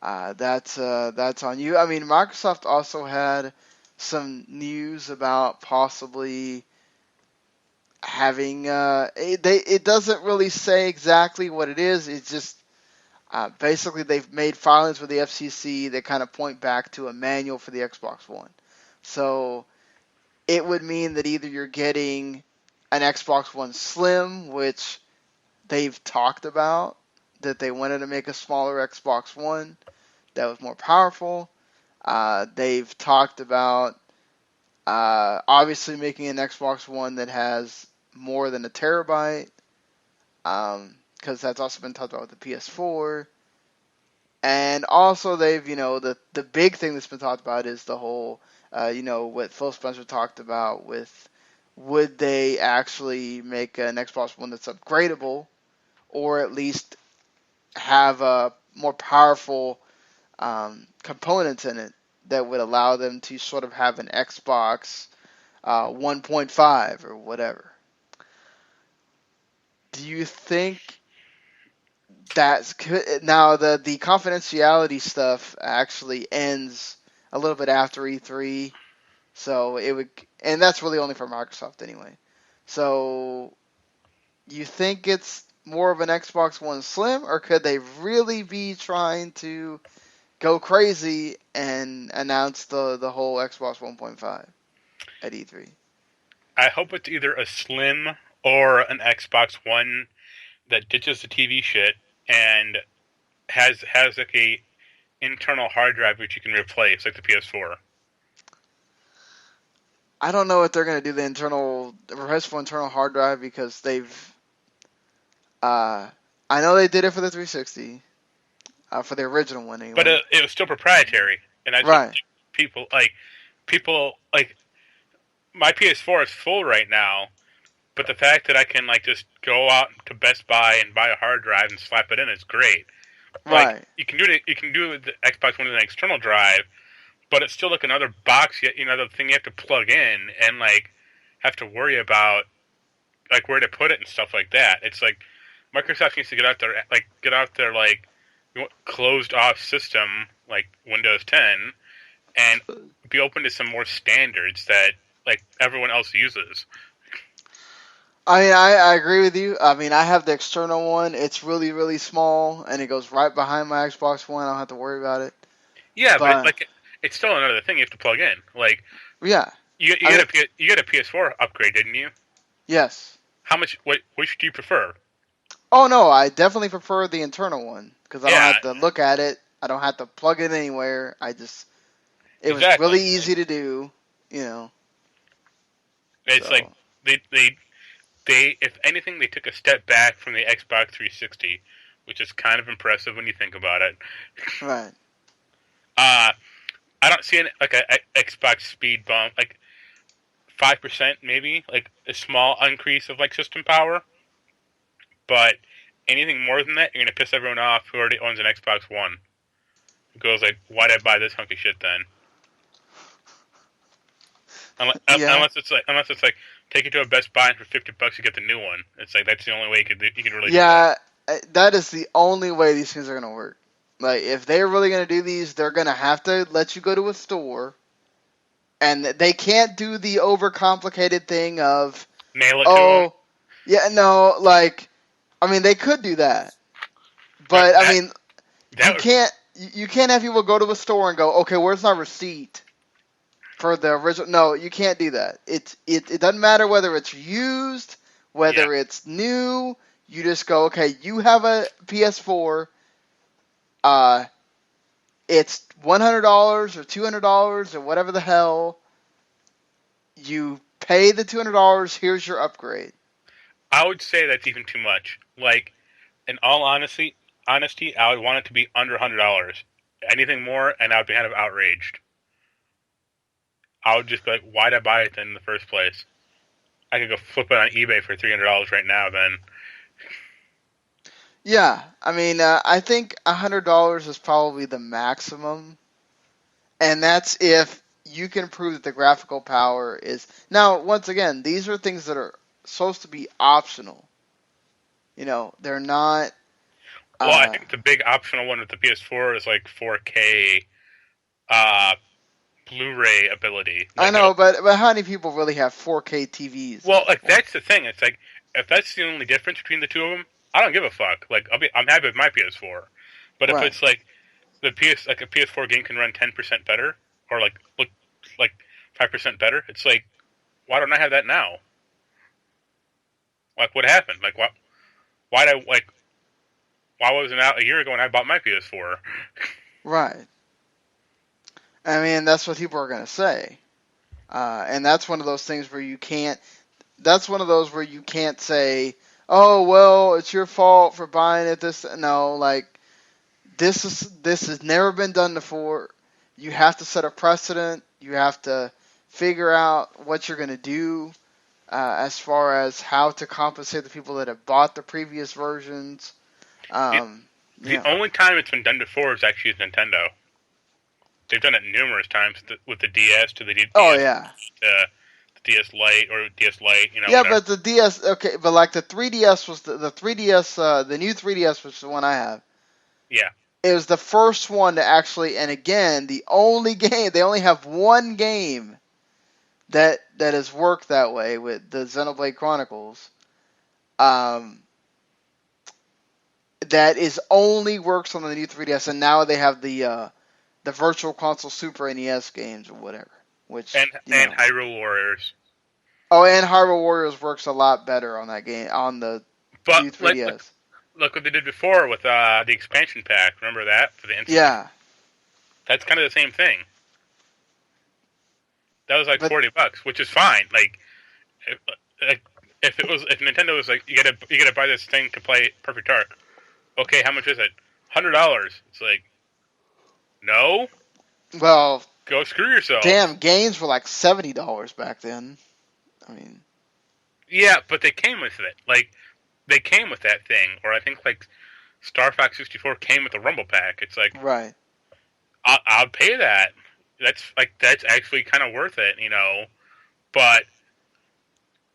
[SPEAKER 1] that's on you. I mean, Microsoft also had some news about possibly having it doesn't really say exactly what it is. It's just basically they've made filings with the FCC that kind of point back to a manual for the Xbox One. So it would mean that either you're getting an Xbox One Slim, which they've talked about that they wanted to make a smaller Xbox One that was more powerful. They've talked about obviously making an Xbox One that has more than a terabyte, because that's also been talked about with the PS4. And also, they've, the big thing that's been talked about is the whole, what Phil Spencer talked about with would they actually make an Xbox One that's upgradable, or at least have more powerful components in it that would allow them to sort of have an Xbox 1.5 or whatever. Do you think that's good? Now the confidentiality stuff actually ends a little bit after E3, so it would, and that's really only for Microsoft anyway. So you think it's more of an Xbox One Slim, or could they really be trying to go crazy and announce the whole Xbox 1.5 at E3?
[SPEAKER 2] I hope it's either a Slim or an Xbox One that ditches the TV shit and has like a internal hard drive which you can replace, like the PS4.
[SPEAKER 1] I don't know if they're going to do the replaceable internal hard drive because uh, I know they did it for the 360, for the original one
[SPEAKER 2] But
[SPEAKER 1] anyway.
[SPEAKER 2] it was still proprietary, and that's what
[SPEAKER 1] Right,
[SPEAKER 2] people like. People like my PS4 is full right now, but the fact that I can like just go out to Best Buy and buy a hard drive and slap it in is great. Like
[SPEAKER 1] right.
[SPEAKER 2] you can do it with the Xbox One with an external drive, but it's still like another box, yet the thing you have to plug in and like have to worry about like where to put it and stuff like that. It's like Microsoft needs to get out their like closed off system like Windows 10 and be open to some more standards that like everyone else uses.
[SPEAKER 1] I mean, I agree with you. I mean, I have the external one. It's really, really small, and it goes right behind my Xbox One. I don't have to worry about it.
[SPEAKER 2] Yeah, but
[SPEAKER 1] But
[SPEAKER 2] like it's still another thing you have to plug in. Like
[SPEAKER 1] yeah,
[SPEAKER 2] you
[SPEAKER 1] I mean,
[SPEAKER 2] you got a PS4 upgrade, didn't you?
[SPEAKER 1] yes.
[SPEAKER 2] How much? Which do you prefer?
[SPEAKER 1] Oh no, I definitely prefer the internal one because I don't
[SPEAKER 2] Yeah,
[SPEAKER 1] have to look at it. I don't have to plug it anywhere. It was
[SPEAKER 2] exactly.
[SPEAKER 1] really easy to do, you know.
[SPEAKER 2] It's like
[SPEAKER 1] So
[SPEAKER 2] they they if anything they took a step back from the Xbox 360, which is kind of impressive when you think about it.
[SPEAKER 1] right.
[SPEAKER 2] Uh I don't see a Xbox speed bump like 5% maybe like a small increase of like system power, but anything more than that, you're gonna piss everyone off who already owns an Xbox One. Who goes like, why'd I buy this hunky shit then?
[SPEAKER 1] Yeah.
[SPEAKER 2] Unless it's like take it to a Best Buy and for $50 you get the new one. It's like that's the only way you could really do that.
[SPEAKER 1] Yeah, that is the only way these things are going to work. Like, if they're really going to do these, they're going to have to let you go to a store, and they can't do the overcomplicated thing of,
[SPEAKER 2] Mail it to them.
[SPEAKER 1] oh, yeah, no, like, I mean, they could do that,
[SPEAKER 2] But
[SPEAKER 1] but I mean,
[SPEAKER 2] that would,
[SPEAKER 1] you can't have people go to a store and go, okay, where's my receipt for the original? No, you can't do that. It doesn't matter whether it's used,
[SPEAKER 2] yeah.
[SPEAKER 1] whether it's new. You just go, okay, you have a PS4. Uh, it's $100 or $200 or whatever the hell. You pay the $200. Here's your upgrade.
[SPEAKER 2] I would say that's even too much. Like, in all honesty, I would want it to be under $100. Anything more, and I would be kind of outraged. I would just be like, why'd I buy it then in the first place? I could go flip it on eBay for $300 right now. Then,
[SPEAKER 1] Yeah, I mean, I think $100 is probably the maximum, and that's if you can prove that the graphical power is. Now, once again, these are things that are supposed to be optional. They're not.
[SPEAKER 2] well, I
[SPEAKER 1] Uh,
[SPEAKER 2] think the big optional one with the PS4 is like 4K uh, Blu-ray ability.
[SPEAKER 1] I
[SPEAKER 2] Like, it'll.
[SPEAKER 1] know, but how many people really have 4K TVs at
[SPEAKER 2] Well,
[SPEAKER 1] this
[SPEAKER 2] like
[SPEAKER 1] point?
[SPEAKER 2] that's the thing. It's like if that's the only difference between the two of them, I don't give a fuck. Like, I'm happy with my PS4. But if
[SPEAKER 1] Right,
[SPEAKER 2] it's like a PS4 game can run 10% better, or like look like 5% better, it's like, why don't I have that now? Like, what happened? Like, why did I like? Why wasn't it out a year ago when I bought my PS4?
[SPEAKER 1] right. I mean, that's what people are gonna say, and that's one of those things where you can't. That's one of those where you can't say, "Oh well, it's your fault for buying it." No, like this has never been done before. You have to set a precedent. You have to figure out what you're gonna do as far as how to compensate the people that have bought the previous versions.
[SPEAKER 2] The,
[SPEAKER 1] Um, you
[SPEAKER 2] the
[SPEAKER 1] know.
[SPEAKER 2] only time it's been done before is actually with Nintendo. They've done it numerous times with the DS to the
[SPEAKER 1] Oh
[SPEAKER 2] DS,
[SPEAKER 1] yeah,
[SPEAKER 2] the DS Lite or DS Lite,
[SPEAKER 1] yeah,
[SPEAKER 2] whatever.
[SPEAKER 1] but the DS, okay, but like the 3DS was the 3DS, the new 3DS, which is the one I have.
[SPEAKER 2] Yeah,
[SPEAKER 1] It was the first one to actually, and again, the only game they only have one game that has worked that way with the Xenoblade Chronicles. Um, that is only works on the new 3DS, and now they have the Virtual Console Super NES games or whatever. Which
[SPEAKER 2] and Hyrule Warriors.
[SPEAKER 1] oh, and Hyrule Warriors works a lot better on that game on the
[SPEAKER 2] But
[SPEAKER 1] new
[SPEAKER 2] like
[SPEAKER 1] 3DS.
[SPEAKER 2] look what they did before with the expansion pack. Remember that for the instant?
[SPEAKER 1] Yeah,
[SPEAKER 2] That's kind of the same thing. That was like
[SPEAKER 1] but
[SPEAKER 2] $40, which is fine. If, like if Nintendo was like you gotta buy this thing to play Perfect Dark. Okay, how much is it? $100. It's like, no,
[SPEAKER 1] well,
[SPEAKER 2] go screw yourself.
[SPEAKER 1] damn, games were like $70 back then. I mean,
[SPEAKER 2] Yeah, but they came with it. Like they came with that thing, or I think like Star Fox 64 came with the Rumble Pack. It's like
[SPEAKER 1] right.
[SPEAKER 2] I'll pay that. That's actually kind of worth it, But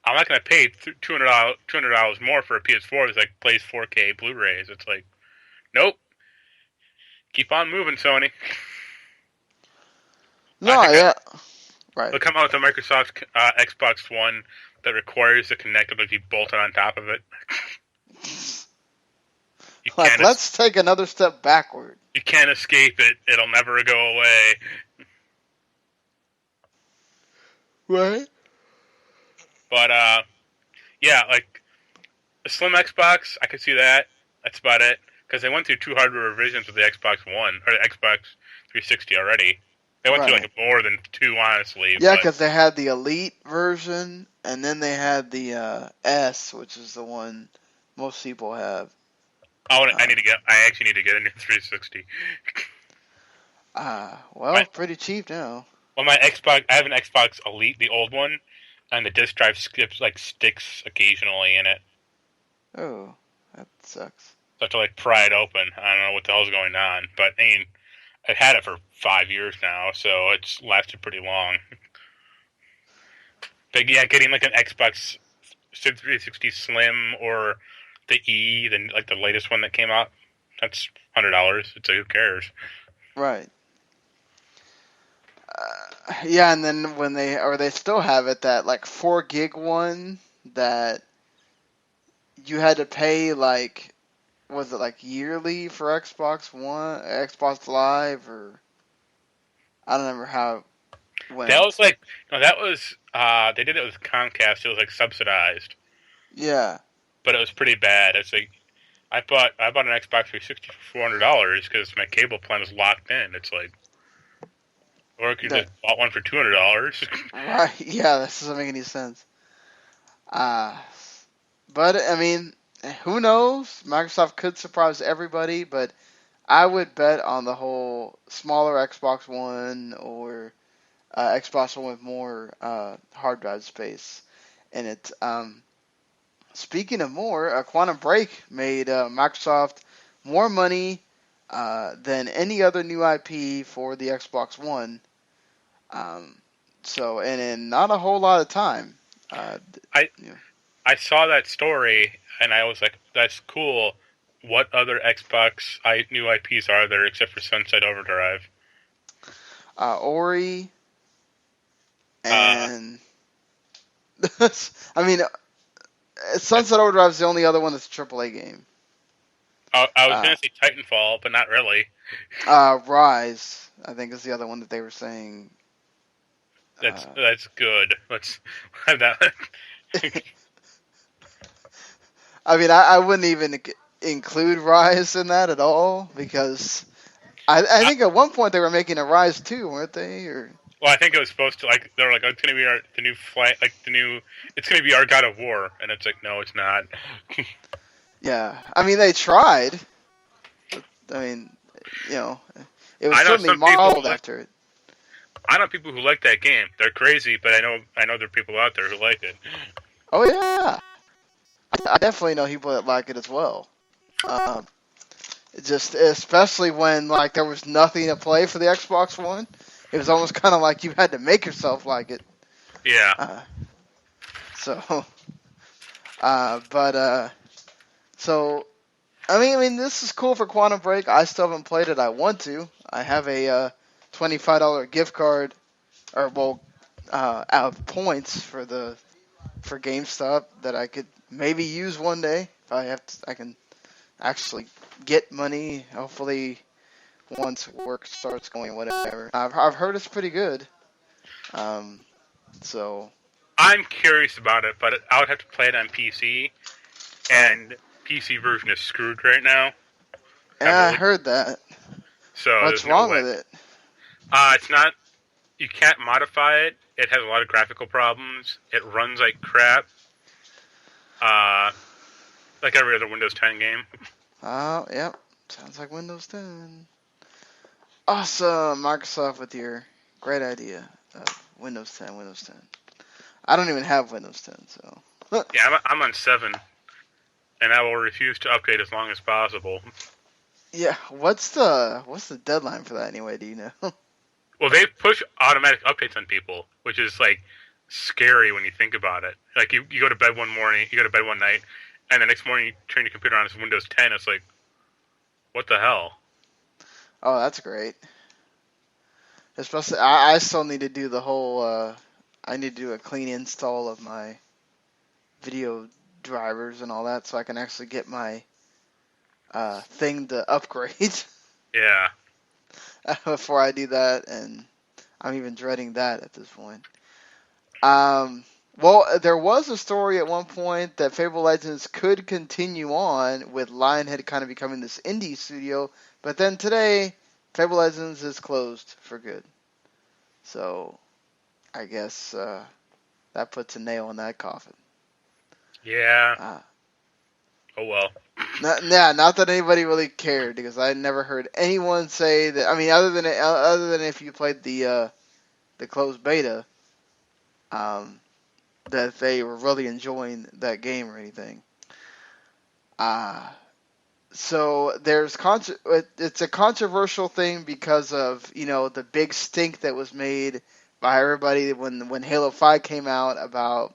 [SPEAKER 2] I'm not gonna pay $200 more for a PS4 that like plays 4K Blu-rays. It's like, nope. Keep on moving, Sony. I
[SPEAKER 1] No,
[SPEAKER 2] think
[SPEAKER 1] yeah, right.
[SPEAKER 2] they'll come out with a Microsoft Xbox One that requires the connector to be bolted on top of it. You
[SPEAKER 1] Like,
[SPEAKER 2] can't
[SPEAKER 1] let's take another step backward.
[SPEAKER 2] you can't escape it. It'll never go away.
[SPEAKER 1] Right.
[SPEAKER 2] But yeah, like a slim Xbox, I could see that. That's about it. Because they went through two hardware revisions with the Xbox One or the Xbox 360 already. They went through
[SPEAKER 1] Right.
[SPEAKER 2] like more than two, honestly.
[SPEAKER 1] Yeah,
[SPEAKER 2] But
[SPEAKER 1] because they had the Elite version, and then they had the S, which is the one most people have.
[SPEAKER 2] I
[SPEAKER 1] Uh,
[SPEAKER 2] need to get. I actually need to get a new 360.
[SPEAKER 1] well,
[SPEAKER 2] My
[SPEAKER 1] pretty cheap now.
[SPEAKER 2] my Xbox, I have an Xbox Elite, the old one, and the disc drive sticks occasionally in it.
[SPEAKER 1] Oh, that sucks.
[SPEAKER 2] So I have to like pry it open. I don't know what the hell's going on, but I mean, I've had it for 5 years now, so it's lasted pretty long. But yeah, getting like an Xbox 360 Slim or the E, like the latest one that came out, that's $100. It's like, who cares?
[SPEAKER 1] Right. Yeah, and then when they still have it, that like 4 gig one that you had to pay like, was it like yearly for Xbox One, Xbox Live, or I don't remember how it
[SPEAKER 2] That was
[SPEAKER 1] went.
[SPEAKER 2] like, that was they did it with Comcast. It was like subsidized,
[SPEAKER 1] Yeah.
[SPEAKER 2] but it was pretty bad. It's like I bought an Xbox 360 for $400 because my cable plan was locked in. It's like, or I could
[SPEAKER 1] That
[SPEAKER 2] just bought one for $200.
[SPEAKER 1] right. Yeah, that doesn't make any sense. Uh But I mean, who knows? Microsoft could surprise everybody, but I would bet on the whole smaller Xbox One or Xbox One with more hard drive space in it. Speaking of more, Quantum Break made Microsoft more money than any other new IP for the Xbox One. Um, and in not a whole lot of time. Uh,
[SPEAKER 2] I
[SPEAKER 1] you know,
[SPEAKER 2] I saw that story and I was like, that's cool. What other Xbox new IPs are there except for Sunset Overdrive?
[SPEAKER 1] Ori
[SPEAKER 2] Uh,
[SPEAKER 1] and I mean, Sunset Overdrive is the only other one that's a AAA game.
[SPEAKER 2] I was
[SPEAKER 1] Uh,
[SPEAKER 2] gonna say Titanfall, but not really.
[SPEAKER 1] Rise, I think, is the other one that they were saying. Uh,
[SPEAKER 2] That's good. Let's have that.
[SPEAKER 1] I mean, I wouldn't even include Rise in that at all because I
[SPEAKER 2] I,
[SPEAKER 1] think at one point they were making a Rise 2, weren't they? Or
[SPEAKER 2] well, I think it was supposed to they were like, oh, it's gonna be the new flight, like the new, it's gonna be our God of War, and it's like, no, it's not.
[SPEAKER 1] yeah, I mean they tried. I mean, you know, it was
[SPEAKER 2] I know
[SPEAKER 1] certainly
[SPEAKER 2] some people who
[SPEAKER 1] modeled
[SPEAKER 2] like.
[SPEAKER 1] after it.
[SPEAKER 2] I know people who like that game. They're crazy, but I know there are people out there who like it.
[SPEAKER 1] Oh yeah, I definitely know people that like it as well. Um, just especially when like there was nothing to play for the Xbox One, it was almost kind of like you had to make yourself like it.
[SPEAKER 2] Yeah,
[SPEAKER 1] Uh, so, but so I mean, this is cool for Quantum Break. I still haven't played it. I want to. I have a $25 gift card, or well, out of points for GameStop that I could maybe use one day if I can actually get money. Hopefully, once work starts going, whatever. I've heard it's pretty good. Um, so
[SPEAKER 2] I'm curious about it, but I would have to play it on PC,
[SPEAKER 1] oh
[SPEAKER 2] and PC version is screwed right now,
[SPEAKER 1] yeah, I
[SPEAKER 2] heavily.
[SPEAKER 1] heard that.
[SPEAKER 2] So
[SPEAKER 1] What's
[SPEAKER 2] there's no
[SPEAKER 1] wrong
[SPEAKER 2] way.
[SPEAKER 1] with it?
[SPEAKER 2] It's not. You can't modify it. It has a lot of graphical problems. It runs like crap. Uh, like every other Windows 10 game.
[SPEAKER 1] Oh, yep. Sounds like Windows 10. Awesome, Microsoft, with your great idea of Windows 10, Windows 10. I don't even have Windows 10, so.
[SPEAKER 2] Yeah, I'm on 7, and I will refuse to update as long as possible.
[SPEAKER 1] Yeah, what's the deadline for that anyway? Do you know?
[SPEAKER 2] Well, they push automatic updates on people, which is like scary when you think about it. Like you go to bed one morning, you go to bed one night, and the next morning you turn your computer on, it's Windows 10. It's like, what the hell?
[SPEAKER 1] Oh, that's great. Especially, I still need to do the whole. I need to do a clean install of my video drivers and all that, so I can actually get my thing to upgrade
[SPEAKER 2] Yeah.
[SPEAKER 1] before I do that, and I'm even dreading that at this point. Well, there was a story at one point that Fable Legends could continue on with Lionhead kind of becoming this indie studio, but then today, Fable Legends is closed for good. So, I guess that puts a nail in that coffin.
[SPEAKER 2] Yeah.
[SPEAKER 1] Uh,
[SPEAKER 2] Oh well.
[SPEAKER 1] not that anybody really cared, because I never heard anyone say that. I mean, other than if you played the closed beta, um, that they were really enjoying that game or anything. Uh, so it's a controversial thing because of the big stink that was made by everybody when Halo 5 came out about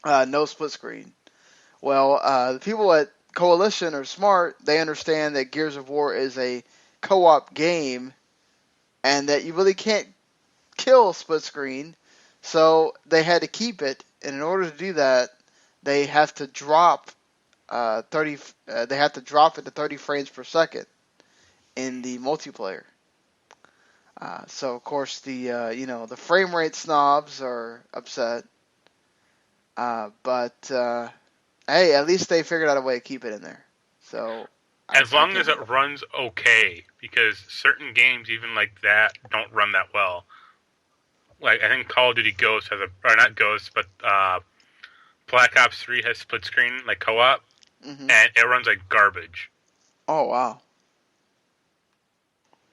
[SPEAKER 1] no split screen. Well, the people at Coalition are smart. They understand that Gears of War is a co-op game and that you really can't kill split screen. So they had to keep it, and in order to do that, they have to drop 30. They have to drop it to 30 frames per second in the multiplayer. So of course the frame rate snobs are upset, but hey, at least they figured out a way to keep it in there. So
[SPEAKER 2] As
[SPEAKER 1] I
[SPEAKER 2] long as
[SPEAKER 1] can't.
[SPEAKER 2] it runs okay, because certain games even like that don't run that well. Like I think Call of Duty Ghost has or not Ghost, but Black Ops 3 has split screen, like co-op,
[SPEAKER 1] Hmm.
[SPEAKER 2] and it runs like garbage.
[SPEAKER 1] Oh wow.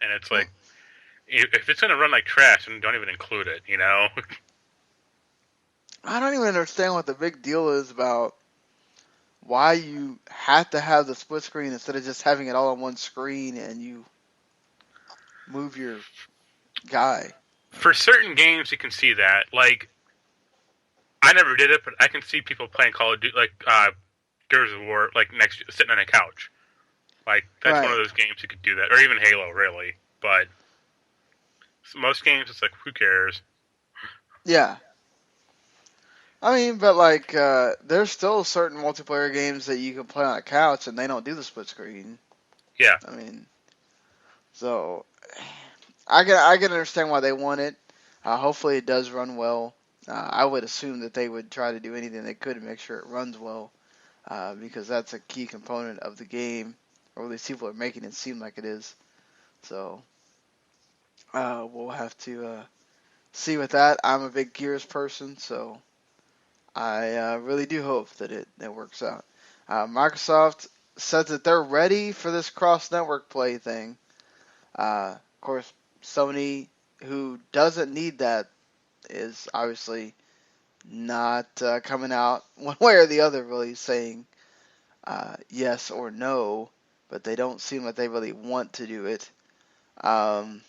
[SPEAKER 2] And it's
[SPEAKER 1] Hmm.
[SPEAKER 2] like, if it's gonna run like trash, then don't even include it, you know?
[SPEAKER 1] I don't even understand what the big deal is about why you have to have the split screen instead of just having it all on one screen and you move your guy.
[SPEAKER 2] For certain games, you can see that. Like, I never did it, but I can see people playing Call of Duty, like Gears of War, like next sitting on a couch. Like that's one of
[SPEAKER 1] Right.
[SPEAKER 2] those games you could do that, or even Halo, really. But most games, it's like who cares?
[SPEAKER 1] Yeah. I mean, but like, there's still certain multiplayer games that you can play on a couch and they don't do the split screen.
[SPEAKER 2] Yeah,
[SPEAKER 1] I mean, so I can understand why they want it. Hopefully, it does run well. I would assume that they would try to do anything they could to make sure it runs well, because that's a key component of the game, or at least people are making it seem like it is. So we'll have to see with that. I'm a big Gears person, so I really do hope that it works out. Microsoft says that they're ready for this cross-network play thing. Of course, Sony, who doesn't need that, is obviously not coming out one way or the other, really saying yes or no. But they don't seem like they really want to do it. Um,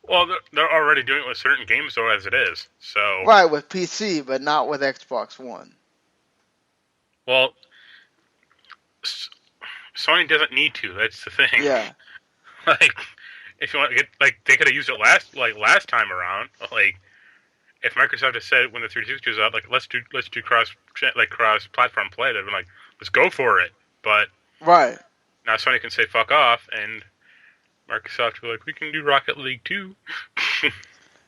[SPEAKER 2] well, they're already doing it with certain games though, as it is. So,
[SPEAKER 1] right, with PC, but not with Xbox One.
[SPEAKER 2] well, Sony doesn't need to. That's the thing.
[SPEAKER 1] Yeah,
[SPEAKER 2] Like, if you want to get, like, they could have used it last time around. Like, if Microsoft had said when the 360 was out, like, let's do cross platform play, they'd been like, let's go for it. But
[SPEAKER 1] right,
[SPEAKER 2] now Sony can say fuck off, and Microsoft will be like, we can do Rocket League too.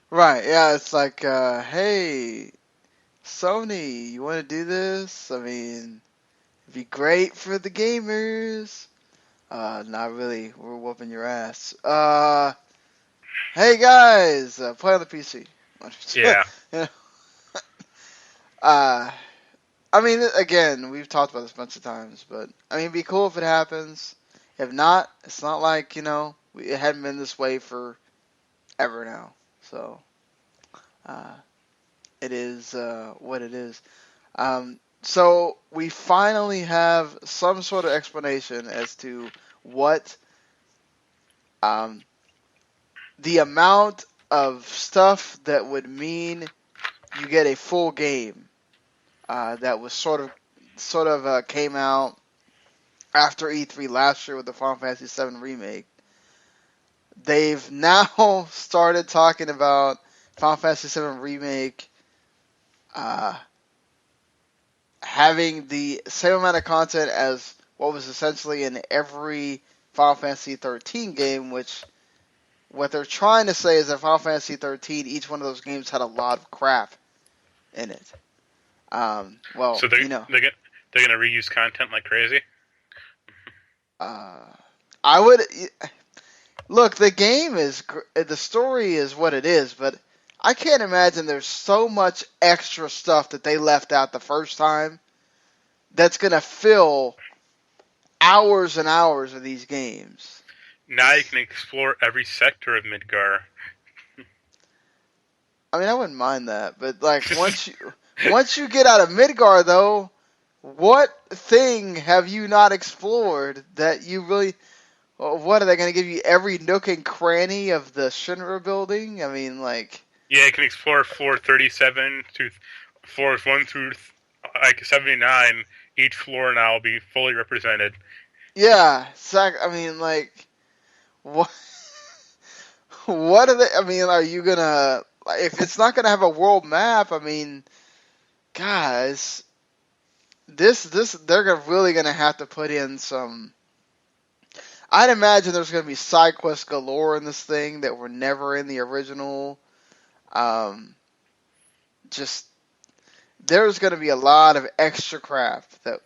[SPEAKER 1] right. Yeah, it's like, hey, Sony, you want to do this? I mean, it'd be great for the gamers. Not really. We're whooping your ass. Hey guys, play on the PC.
[SPEAKER 2] Yeah.
[SPEAKER 1] You know, uh, I mean, again, we've talked about this a bunch of times, but I mean, it'd be cool if it happens. If not, it's not like it hadn't been this way for ever now. So, uh, it is what it is. So we finally have some sort of explanation as to what um, the amount of stuff that would mean you get a full game that was sort of came out after E3 last year with the Final Fantasy VII remake. They've now started talking about Final Fantasy VII remake uh, having the same amount of content as what was essentially in every Final Fantasy 13 game, which what they're trying to say is that Final Fantasy 13, each one of those games had a lot of crap in it. Well,
[SPEAKER 2] So they're gonna reuse content like crazy.
[SPEAKER 1] uh, I would look. The story is what it is, but I can't imagine there's so much extra stuff that they left out the first time that's gonna fill hours and hours of these games.
[SPEAKER 2] Now you can explore every sector of Midgar.
[SPEAKER 1] I mean, I wouldn't mind that, but like once you get out of Midgar, though, what thing have you not explored that you really? What are they going to give you? Every nook and cranny of the Shinra building? I mean, like,
[SPEAKER 2] Yeah, you can explore floor 37 to floors 1 through like 79. Each floor now will be fully represented.
[SPEAKER 1] yeah, I mean, like, what? What are they? I mean, are you gonna? If it's not gonna have a world map, I mean, guys, this really gonna have to put in some. I'd imagine there's gonna be side quests galore in this thing that were never in the original. Um, just there's gonna be a lot of extra crap that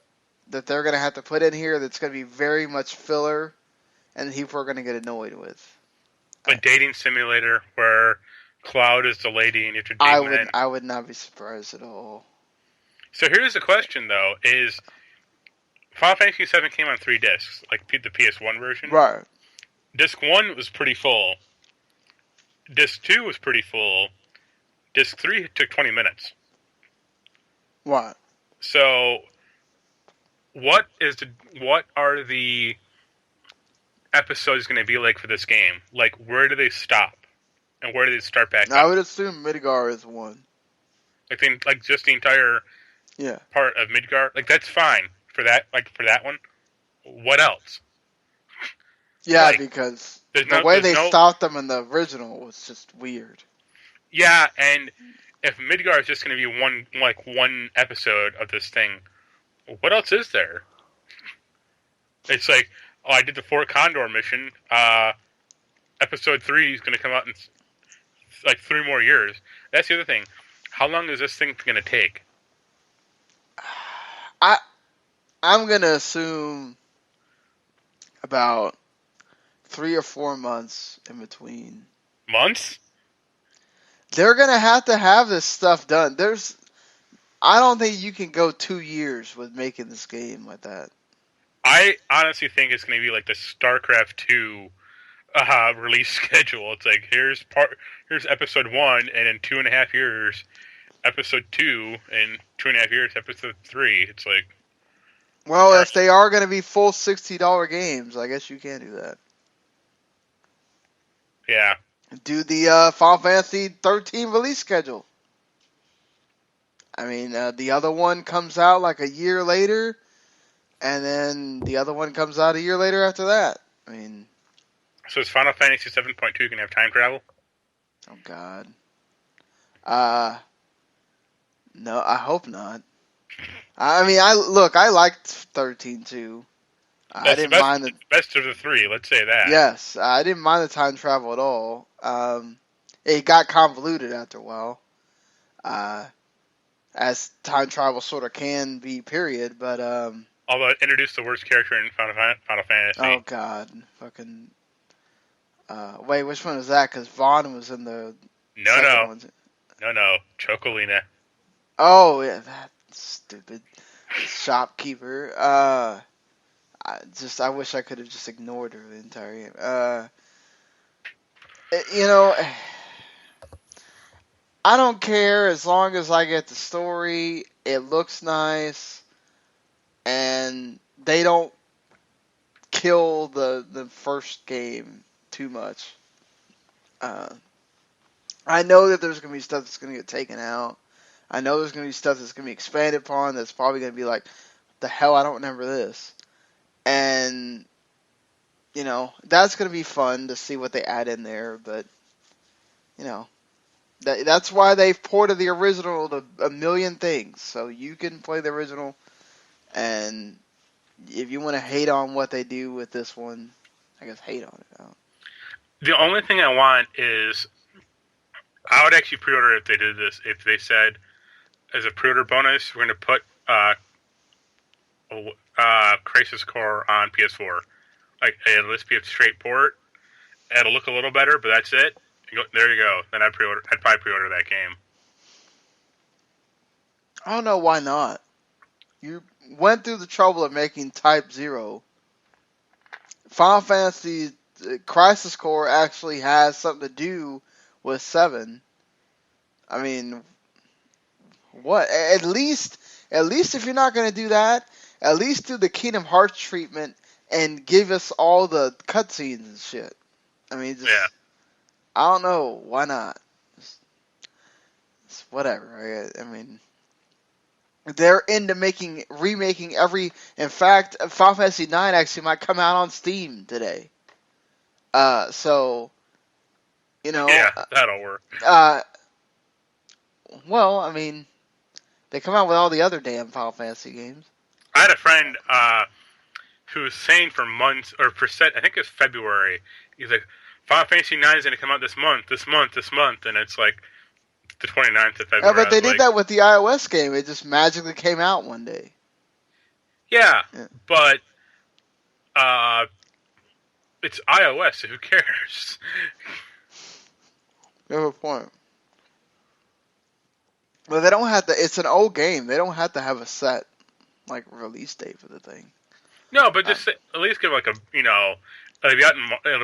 [SPEAKER 1] they're gonna have to put in here that's gonna be very much filler, and people are gonna get annoyed with.
[SPEAKER 2] A
[SPEAKER 1] I,
[SPEAKER 2] dating simulator where Cloud is the lady and you have to date
[SPEAKER 1] I would
[SPEAKER 2] men.
[SPEAKER 1] I would not be surprised at all.
[SPEAKER 2] So here's the question, though: is Final Fantasy VII came on 3 discs, like the PS1 version?
[SPEAKER 1] Right.
[SPEAKER 2] Disc 1 was pretty full. Disc 2 was pretty full. Disc 3 took 20 minutes.
[SPEAKER 1] Right.
[SPEAKER 2] So what are the episodes going to be like for this game? Like, where do they stop and where do they start back
[SPEAKER 1] I
[SPEAKER 2] up?
[SPEAKER 1] would assume Midgar is one.
[SPEAKER 2] Like just the entire
[SPEAKER 1] Yeah.
[SPEAKER 2] part of Midgar. Like, that's fine for that. Like, for that one. What else?
[SPEAKER 1] Yeah,
[SPEAKER 2] Like,
[SPEAKER 1] because
[SPEAKER 2] there's
[SPEAKER 1] the
[SPEAKER 2] no
[SPEAKER 1] way
[SPEAKER 2] there's
[SPEAKER 1] they
[SPEAKER 2] no
[SPEAKER 1] stopped them in the original was just weird.
[SPEAKER 2] yeah, and if Midgar is just going to be one episode of this thing, what else is there? It's like, oh, I did the Fort Condor mission. Episode 3 is going to come out in like 3 more years. That's the other thing. How long is this thing going to take?
[SPEAKER 1] I'm gonna assume about 3 or 4 months in between.
[SPEAKER 2] Months?
[SPEAKER 1] They're gonna to have this stuff done. I don't think you can go 2 years with making this game like that.
[SPEAKER 2] I honestly think it's going to be like the StarCraft 2 release schedule. It's like, here's episode 1, and in 2.5 years, episode 2, and 2.5 years, episode 3. It's like,
[SPEAKER 1] Well, if
[SPEAKER 2] gosh,
[SPEAKER 1] they are gonna be full $60 games, I guess you can do that.
[SPEAKER 2] yeah.
[SPEAKER 1] Do the Final Fantasy 13 release schedule. I mean, the other one comes out like a year later, and then the other one comes out a year later after that. I mean,
[SPEAKER 2] So is Final Fantasy 7.2 going to have time travel?
[SPEAKER 1] oh god. Uh, no, I hope not. I mean, I liked 13 too. I
[SPEAKER 2] That's the
[SPEAKER 1] didn't
[SPEAKER 2] best.
[SPEAKER 1] mind the
[SPEAKER 2] It's the best of the 3. Let's say that.
[SPEAKER 1] yes, I didn't mind the time travel at all. It got convoluted after a while, uh, as time travel sort of can be. Period. But
[SPEAKER 2] Although it introduced the worst character in Final Fantasy.
[SPEAKER 1] oh god, fucking. Wait, which one was that? Because Vaughn was in the second one.
[SPEAKER 2] No. Chocolina.
[SPEAKER 1] Oh yeah, that stupid shopkeeper. I wish I could have just ignored her the entire game. You know, I don't care as long as I get the story. It looks nice, and they don't kill the first game too much. Uh, I know that there's gonna be stuff that's gonna get taken out. I know there's gonna be stuff that's gonna be expanded upon. That's probably gonna be like, the hell, I don't remember this. And that's gonna be fun to see what they add in there. But you know, that's why they've ported the original to a million things, so you can play the original. And if you want to hate on what they do with this one, I guess hate on it.
[SPEAKER 2] The only thing I want is, I would actually pre-order if they did this. If they said, as a pre-order bonus, we're going to put Crisis Core on PS4. Like, it'll just be a straight port. It'll look a little better, but that's it. There you go. Then I'd probably pre-order that game.
[SPEAKER 1] I don't know why not. You went through the trouble of making Type 0. Final Fantasy Crisis Core actually has something to do with 7. I mean, what? At least if you're not going to do that, at least do the Kingdom Hearts treatment and give us all the cutscenes and shit. I mean,
[SPEAKER 2] Yeah.
[SPEAKER 1] I don't know. Why not? It's whatever. I mean, they're into remaking every. In fact, Final Fantasy IX actually might come out on Steam today. So,
[SPEAKER 2] Yeah, that'll work.
[SPEAKER 1] Well, I mean, they come out with all the other damn Final Fantasy games.
[SPEAKER 2] I had a friend who was saying for months, or for I think it's February, he's like, Final Fantasy IX is going to come out this month, and it's like the 29th of February.
[SPEAKER 1] Yeah, but they did that with the iOS game. It just magically came out one day.
[SPEAKER 2] Yeah. But it's iOS, so who cares?
[SPEAKER 1] You have a point. But they don't have to. It's an old game. They don't have to have a set like release date for the thing.
[SPEAKER 2] No, but
[SPEAKER 1] Uh,
[SPEAKER 2] just at least give like a it'll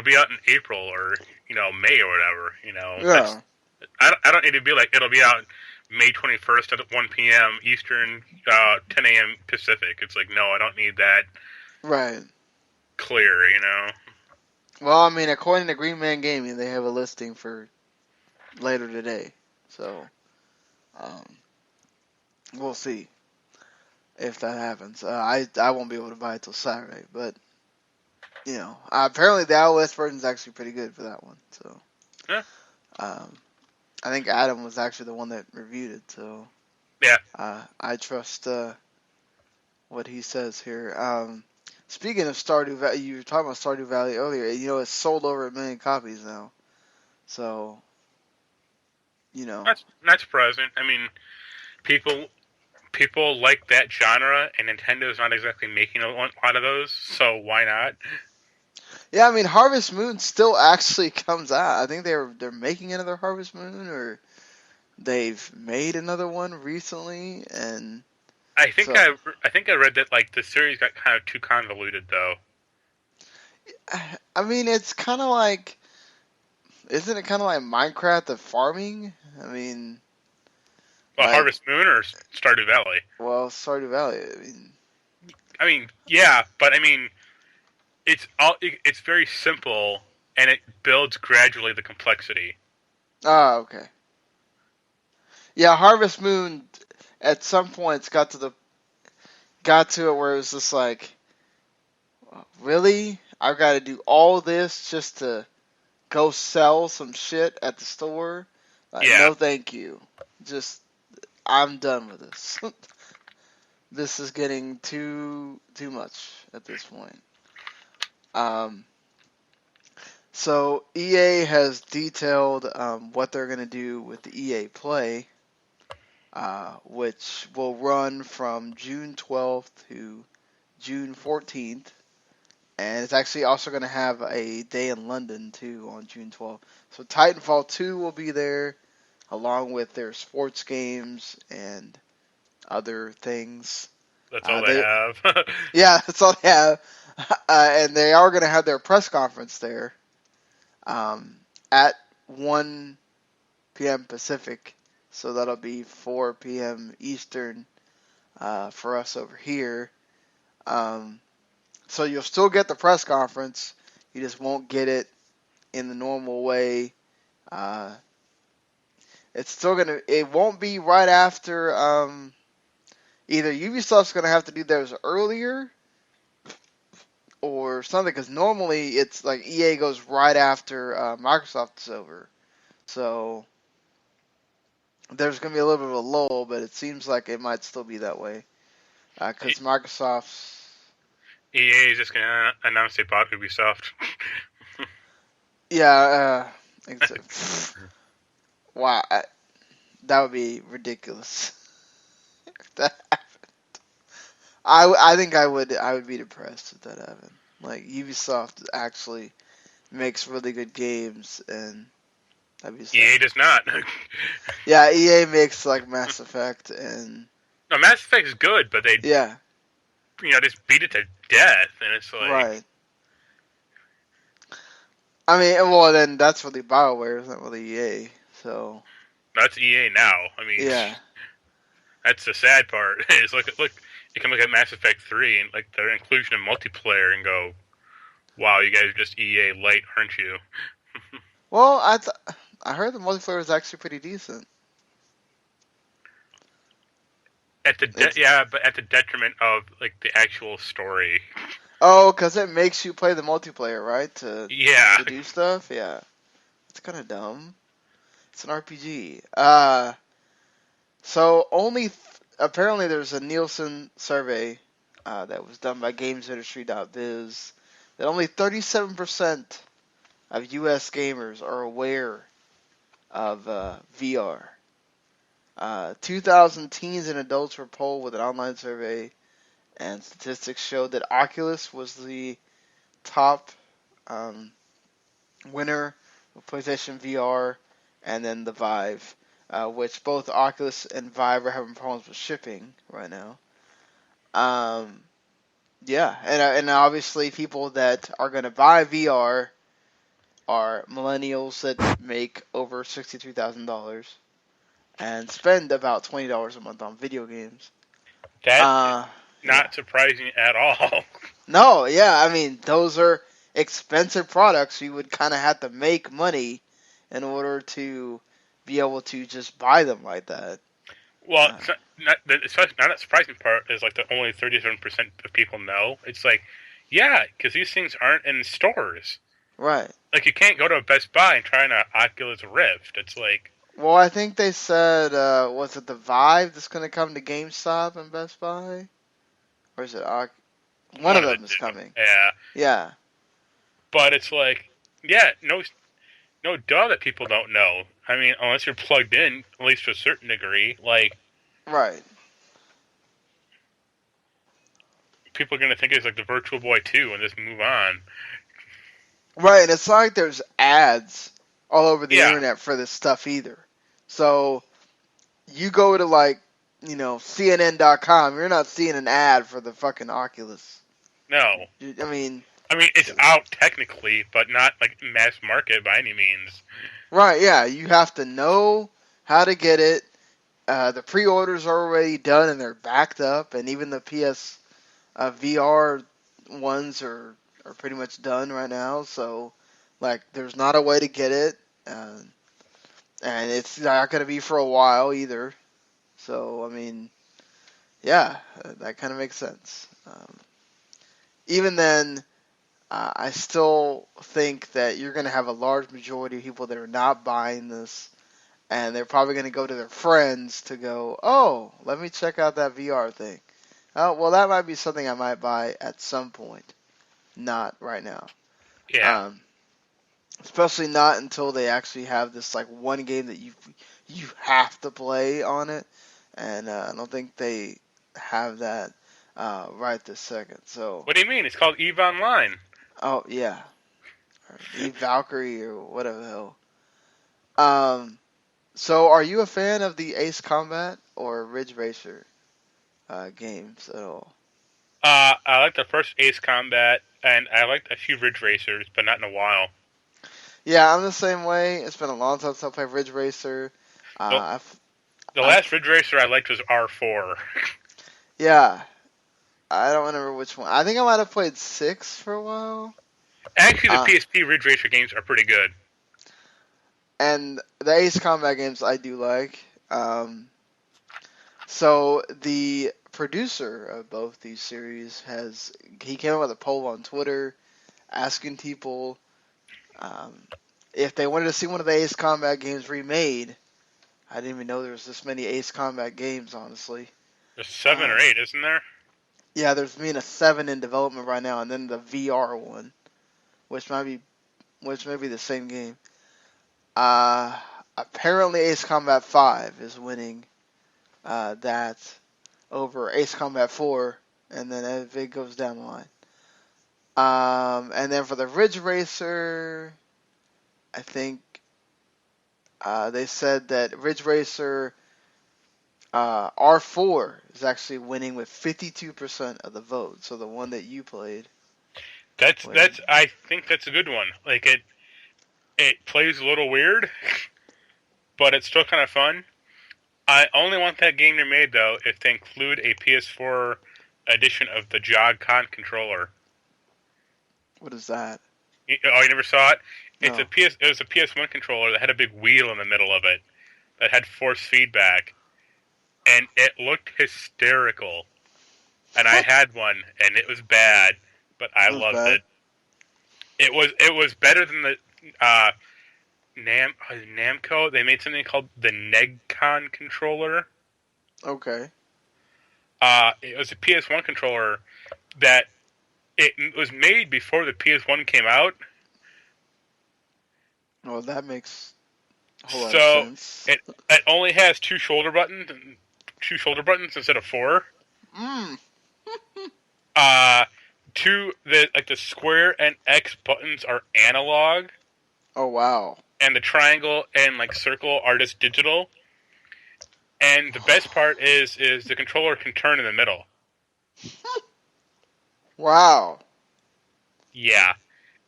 [SPEAKER 2] be out in April or May or whatever. That's
[SPEAKER 1] yeah.
[SPEAKER 2] I don't need to be like it'll be out May 21st at 1 p.m. Eastern, 10 a.m. Pacific. It's like no, I don't need that
[SPEAKER 1] Right.
[SPEAKER 2] clear.
[SPEAKER 1] Well, I mean, according to Green Man Gaming, they have a listing for later today. So, um, we'll see if that happens. I won't be able to buy it till Saturday, but apparently the iOS version is actually pretty good for that one. So,
[SPEAKER 2] Yeah.
[SPEAKER 1] um, I think Adam was actually the one that reviewed it. So,
[SPEAKER 2] Yeah.
[SPEAKER 1] I trust what he says here. Speaking of Stardew Valley, you were talking about Stardew Valley earlier. It's sold over 1 million copies now. So,
[SPEAKER 2] That's not surprising. I mean, people people like that genre, and Nintendo's not exactly making a lot of those, so why not?
[SPEAKER 1] yeah, I mean, Harvest Moon still actually comes out. I think they're making another Harvest Moon, or they've made another one recently, and
[SPEAKER 2] I think
[SPEAKER 1] so
[SPEAKER 2] I think I read that like the series got kind of too convoluted though.
[SPEAKER 1] I mean, it's kind of like, isn't it kind of like Minecraft of farming? I mean,
[SPEAKER 2] Well,
[SPEAKER 1] like,
[SPEAKER 2] Harvest Moon or Stardew Valley.
[SPEAKER 1] well, Stardew Valley.
[SPEAKER 2] I mean, yeah, but I mean, it's very simple and it builds gradually the complexity.
[SPEAKER 1] Okay. Yeah, Harvest Moon at some points got to it where it was just like, really? I've got to do all this just to go sell some shit at the store? Like,
[SPEAKER 2] Yeah,
[SPEAKER 1] no, thank you. Just, I'm done with this. This is getting too much at this point. Um, so EA has detailed what they're going to do with the EA Play, which will run from June 12th to June 14th. And it's actually also going to have a day in London, too, on June 12th. So Titanfall 2 will be there, along with their sports games and other things.
[SPEAKER 2] that's all they
[SPEAKER 1] They
[SPEAKER 2] have.
[SPEAKER 1] Yeah, that's all they have. And they are going to have their press conference there at 1 p.m. Pacific. So that'll be 4 p.m. Eastern for us over here. So you'll still get the press conference. You just won't get it in the normal way. Uh, it won't be right after, either Ubisoft's gonna have to do theirs earlier or something, because normally it's like EA goes right after Microsoft is over. So there's gonna be a little bit of a lull, but it seems like it might still be that way, because Microsoft's.
[SPEAKER 2] EA is just gonna announce they bought Ubisoft.
[SPEAKER 1] Yeah, wow, that would be ridiculous. That I think I would be depressed if that happened. Like, Ubisoft actually makes really good games, and that'd be
[SPEAKER 2] EA
[SPEAKER 1] sad.
[SPEAKER 2] does not.
[SPEAKER 1] Yeah, EA makes like Mass Effect, and
[SPEAKER 2] No, Mass Effect is good, but they
[SPEAKER 1] yeah,
[SPEAKER 2] just beat it to death, and it's like
[SPEAKER 1] right. I mean, well, then that's really BioWare, it's not really EA. So
[SPEAKER 2] that's EA now. I mean,
[SPEAKER 1] yeah,
[SPEAKER 2] that's the sad part. Is look, you can look at Mass Effect 3 and like the inclusion of multiplayer and go, wow, you guys are just EA light, aren't you?
[SPEAKER 1] well, I heard the multiplayer was actually pretty decent. It's
[SPEAKER 2] Yeah, but at the detriment of like the actual story.
[SPEAKER 1] because it makes you play the multiplayer, right?
[SPEAKER 2] Yeah,
[SPEAKER 1] To do stuff. Yeah, it's kind of dumb. It's an RPG. So apparently there's a Nielsen survey that was done by GamesIndustry.biz that only 37% of U.S. gamers are aware of VR. 2,000 teens and adults were polled with an online survey, and statistics showed that Oculus was the top winner of PlayStation VR, and then the Vive. which both Oculus and Vive are having problems with shipping right now. Yeah, and obviously people that are going to buy VR are millennials that make over $63,000 and spend about $20 a month on video games.
[SPEAKER 2] That is
[SPEAKER 1] Yeah.
[SPEAKER 2] not surprising at all.
[SPEAKER 1] No, yeah, I mean those are expensive products. You would kind of have to make money in order to be able to just buy them like that.
[SPEAKER 2] Well,
[SPEAKER 1] Uh,
[SPEAKER 2] especially not that surprising part is like the only 37% of people know. It's like, yeah, because these things aren't in stores.
[SPEAKER 1] right.
[SPEAKER 2] Like you can't go to a Best Buy and try an Oculus Rift. It's like,
[SPEAKER 1] Well, I think they said, was it the Vive that's going to come to GameStop and Best Buy? Or is it one of
[SPEAKER 2] one of the
[SPEAKER 1] them is
[SPEAKER 2] two.
[SPEAKER 1] coming?
[SPEAKER 2] Yeah,
[SPEAKER 1] Yeah.
[SPEAKER 2] but it's like, yeah, no duh that people don't know. I mean, unless you're plugged in, at least to a certain degree, like
[SPEAKER 1] Right.
[SPEAKER 2] people are gonna think it's like the Virtual Boy 2 and just move on.
[SPEAKER 1] Right, and it's not like there's ads all over the
[SPEAKER 2] Yeah,
[SPEAKER 1] internet for this stuff either. So you go to like, CNN.com, you're not seeing an ad for the fucking Oculus.
[SPEAKER 2] no.
[SPEAKER 1] I mean,
[SPEAKER 2] I mean, it's out technically, but not like mass market by any means.
[SPEAKER 1] right, yeah, you have to know how to get it. The pre-orders are already done and they're backed up, and even the PS VR ones are pretty much done right now. So, like, there's not a way to get it, and it's not going to be for a while either. So, I mean, yeah, that kind of makes sense. Even then, I still think that you're going to have a large majority of people that are not buying this, and they're probably going to go to their friends to go, oh, let me check out that VR thing. Oh, well, that might be something I might buy at some point, not right now.
[SPEAKER 2] Yeah,
[SPEAKER 1] Um, Especially not until they actually have this like one game that you have to play on it, and I don't think they have that right this second. So,
[SPEAKER 2] what do you mean? It's called Eve Online.
[SPEAKER 1] oh yeah, or Eve Valkyrie or whatever the hell. Um, so are you a fan of the Ace Combat or Ridge Racer games at all?
[SPEAKER 2] I like the first Ace Combat, and I liked a few Ridge Racers, but not in a while.
[SPEAKER 1] Yeah, I'm the same way. It's been a long time since I played Ridge Racer.
[SPEAKER 2] The,
[SPEAKER 1] Uh,
[SPEAKER 2] the
[SPEAKER 1] I've,
[SPEAKER 2] last Ridge Racer I liked was R4.
[SPEAKER 1] yeah, I don't remember which one. I think I might have played 6 for a while.
[SPEAKER 2] Actually, the
[SPEAKER 1] Uh,
[SPEAKER 2] PSP Ridge Racer games are pretty good.
[SPEAKER 1] and the Ace Combat games I do like. So the producer of both these series he came up with a poll on Twitter asking people if they wanted to see one of the Ace Combat games remade. I didn't even know there was this many Ace Combat games, honestly.
[SPEAKER 2] There's 7 or
[SPEAKER 1] Um,
[SPEAKER 2] 8, isn't there?
[SPEAKER 1] yeah, there's being a 7 in development right now, and then the VR one, which may be the same game. Uh, Apparently Ace Combat 5 is winning that over Ace Combat 4, and then if it goes down the line. And then for the Ridge Racer, I think they said that Ridge Racer R4 is actually winning with 52% of the vote. So the one that you played winning.
[SPEAKER 2] I think that's a good one. Like it plays a little weird, but it's still kind of fun. I only want that game remade though if they include a PS4 edition of the Jog-Con controller.
[SPEAKER 1] What is that?
[SPEAKER 2] Oh, you never saw it?
[SPEAKER 1] No.
[SPEAKER 2] It was a PS1 controller that had a big wheel in the middle of it that had force feedback, and it looked hysterical. And I had one, and it was bad, but I
[SPEAKER 1] It was
[SPEAKER 2] loved
[SPEAKER 1] bad.
[SPEAKER 2] it. It was better than the Namco. They made something called the Negcon controller.
[SPEAKER 1] Okay.
[SPEAKER 2] It was a PS1 controller that it was made before the PS1 came out.
[SPEAKER 1] Well, that makes a whole lot of
[SPEAKER 2] So
[SPEAKER 1] sense.
[SPEAKER 2] it only has two shoulder buttons instead of four.
[SPEAKER 1] Mm.
[SPEAKER 2] Uh, the square and X buttons are analog,
[SPEAKER 1] Oh wow.
[SPEAKER 2] and the triangle and like circle are just digital. And the best part is the controller can turn in the middle.
[SPEAKER 1] Wow.
[SPEAKER 2] Yeah,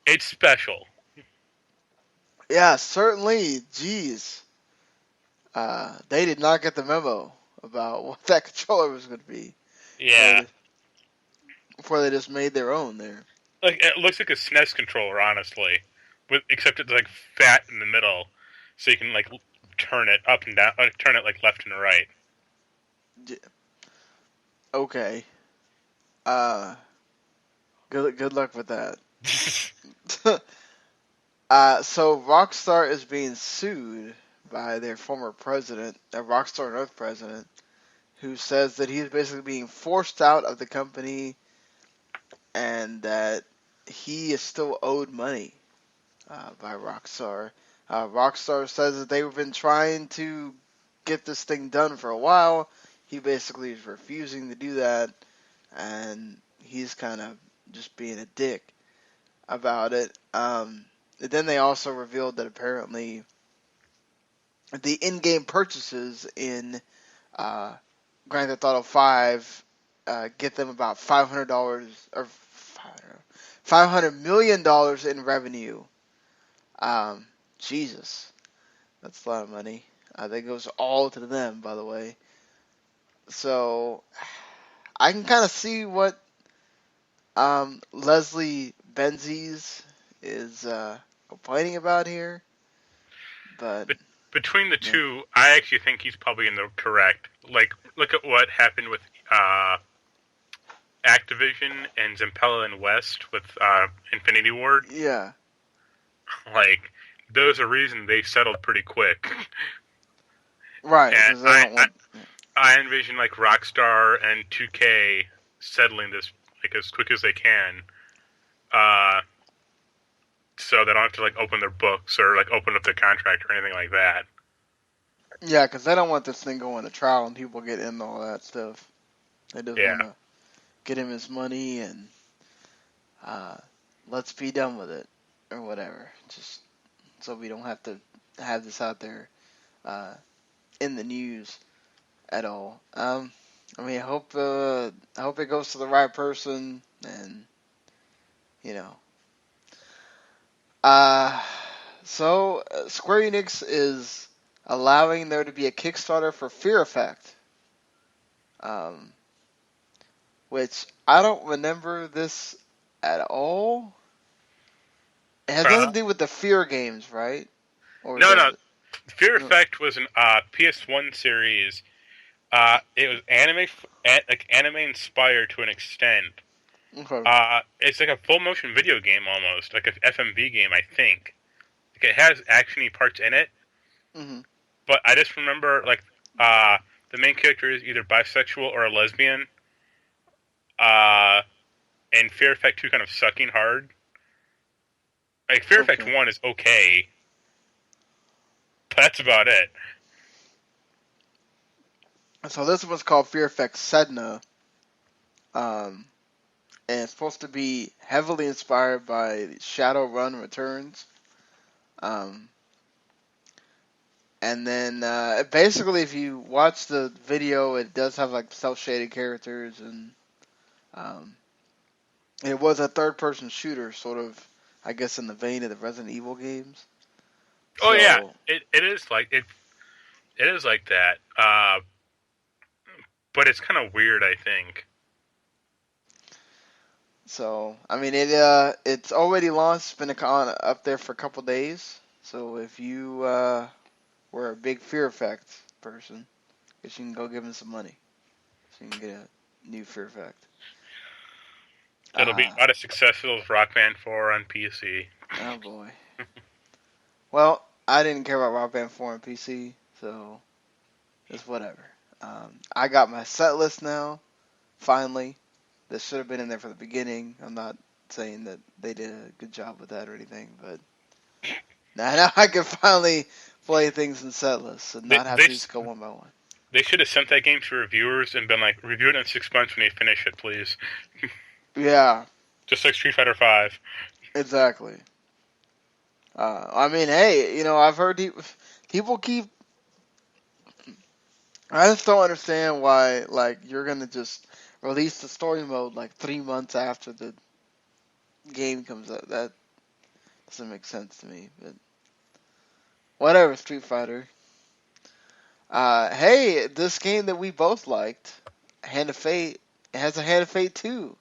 [SPEAKER 2] it's special.
[SPEAKER 1] Yeah, certainly. Jeez. They did not get the memo about what that controller was going to be.
[SPEAKER 2] Yeah,
[SPEAKER 1] Or before they just made their own there.
[SPEAKER 2] like it looks like a SNES controller, honestly, except it's like fat in the middle, so you can like turn it up and down, turn it like left and right.
[SPEAKER 1] Okay. Uh, good luck with that. So Rockstar is being sued by their former president, their Rockstar North president, who says that he's basically being forced out of the company and that he is still owed money by Rockstar. Rockstar says that they've been trying to get this thing done for a while. He basically is refusing to do that, and he's kind of just being a dick about it. Then they also revealed that apparently the in-game purchases in uh, Grand Theft Auto 5 get them about $500 or $500 million in revenue. Um, Jesus, that's a lot of money. That goes all to them, by the way. So I can kind of see what Leslie Benzies is complaining about here, but
[SPEAKER 2] But between the
[SPEAKER 1] man,
[SPEAKER 2] two, I actually think he's probably in the correct. Like, look at what happened with Activision and Zampella and West with Infinity Ward.
[SPEAKER 1] yeah,
[SPEAKER 2] Like, those are reasons they settled pretty quick.
[SPEAKER 1] right,
[SPEAKER 2] And
[SPEAKER 1] because they don't want.
[SPEAKER 2] I envision like Rockstar and 2K settling this like as quick as they can, uh, so they don't have to like open their books or like open up their contract or anything like that.
[SPEAKER 1] Yeah, because they don't want this thing going to trial and people get into all that stuff. They just
[SPEAKER 2] Yeah,
[SPEAKER 1] want to get him his money and uh, let's be done with it or whatever. Just so we don't have to have this out there uh, in the news at all. I mean, I hope it goes to the right person, and you know. Uh, Square Enix is allowing there to be a Kickstarter for Fear Effect, um, which I don't remember this at all. It has nothing
[SPEAKER 2] uh,
[SPEAKER 1] to do with the Fear games, right? Or does
[SPEAKER 2] no.
[SPEAKER 1] it?
[SPEAKER 2] Fear
[SPEAKER 1] No.
[SPEAKER 2] Effect was an PS1 series. It was like anime inspired to an extent.
[SPEAKER 1] Okay.
[SPEAKER 2] It's like a full motion video game almost, like an FMV game, I think. Like it has actiony parts in it,
[SPEAKER 1] Hmm.
[SPEAKER 2] but I just remember like the main character is either bisexual or a lesbian. Uh, and Fear Effect 2 kind of sucking hard. Like Fear Effect
[SPEAKER 1] Okay.
[SPEAKER 2] 1 is okay, but that's about it.
[SPEAKER 1] So this one's called Fear Effect Sedna, um, and it's supposed to be heavily inspired by Shadowrun Returns. Um, and then basically, if you watch the video, it does have like self-shaded characters, and um, it was a third-person shooter, sort of, I guess, in the vein of the Resident Evil games.
[SPEAKER 2] Oh yeah,
[SPEAKER 1] So,
[SPEAKER 2] it is like it is like that. But it's kind of weird, I think.
[SPEAKER 1] I mean, it's already launched. It's been up there for a couple days. So if you were a big Fear Effect person, guess you can go give him some money, so you can get a new Fear Effect.
[SPEAKER 2] It'll be
[SPEAKER 1] Uh,
[SPEAKER 2] not as successful as Rock Band 4 on PC.
[SPEAKER 1] oh boy. Well, I didn't care about Rock Band 4 on PC, so it's whatever. I got my set list now, finally. This should have been in there from the beginning. I'm not saying that they did a good job with that or anything, but now I can finally play things in set lists and
[SPEAKER 2] They,
[SPEAKER 1] not have
[SPEAKER 2] they
[SPEAKER 1] to just go one by one.
[SPEAKER 2] they should have sent that game to reviewers and been like, review it in 6 months when you finish it, please.
[SPEAKER 1] Yeah,
[SPEAKER 2] Just like Street Fighter 5.
[SPEAKER 1] exactly. I mean, hey, I've heard people keep I just don't understand why, like, you're gonna just release the story mode like 3 months after the game comes out. That doesn't make sense to me. But whatever, Street Fighter. Hey, this game that we both liked, Hand of Fate, it has a Hand of Fate 2.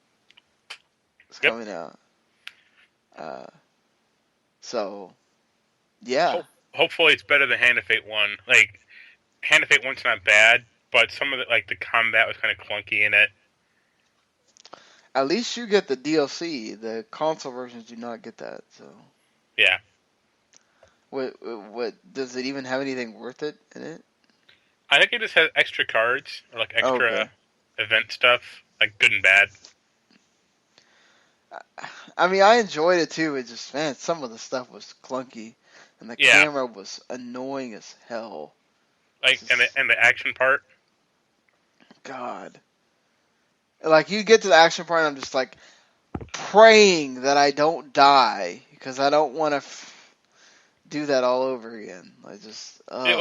[SPEAKER 1] It's
[SPEAKER 2] Yep.
[SPEAKER 1] coming out. Uh, so yeah.
[SPEAKER 2] Hopefully, it's better than Hand of Fate 1. Like, Hand of Fate 1's not bad, but some of the, like, the combat was kind of clunky in it.
[SPEAKER 1] At least you get the DLC. The console versions do not get that. So
[SPEAKER 2] Yeah.
[SPEAKER 1] what does it even have anything worth it in it?
[SPEAKER 2] I think it just has extra cards, or, like,
[SPEAKER 1] Oh,
[SPEAKER 2] extra
[SPEAKER 1] okay.
[SPEAKER 2] event stuff, like, good and bad.
[SPEAKER 1] I mean, I enjoyed it too. It just, man, some of the stuff was clunky, and the
[SPEAKER 2] Yeah.
[SPEAKER 1] camera was annoying as hell.
[SPEAKER 2] Like,
[SPEAKER 1] Just,
[SPEAKER 2] and the action part.
[SPEAKER 1] God. Like, you get to the action part, and I'm just like praying that I don't die because I don't want to do that all over again. I just,
[SPEAKER 2] It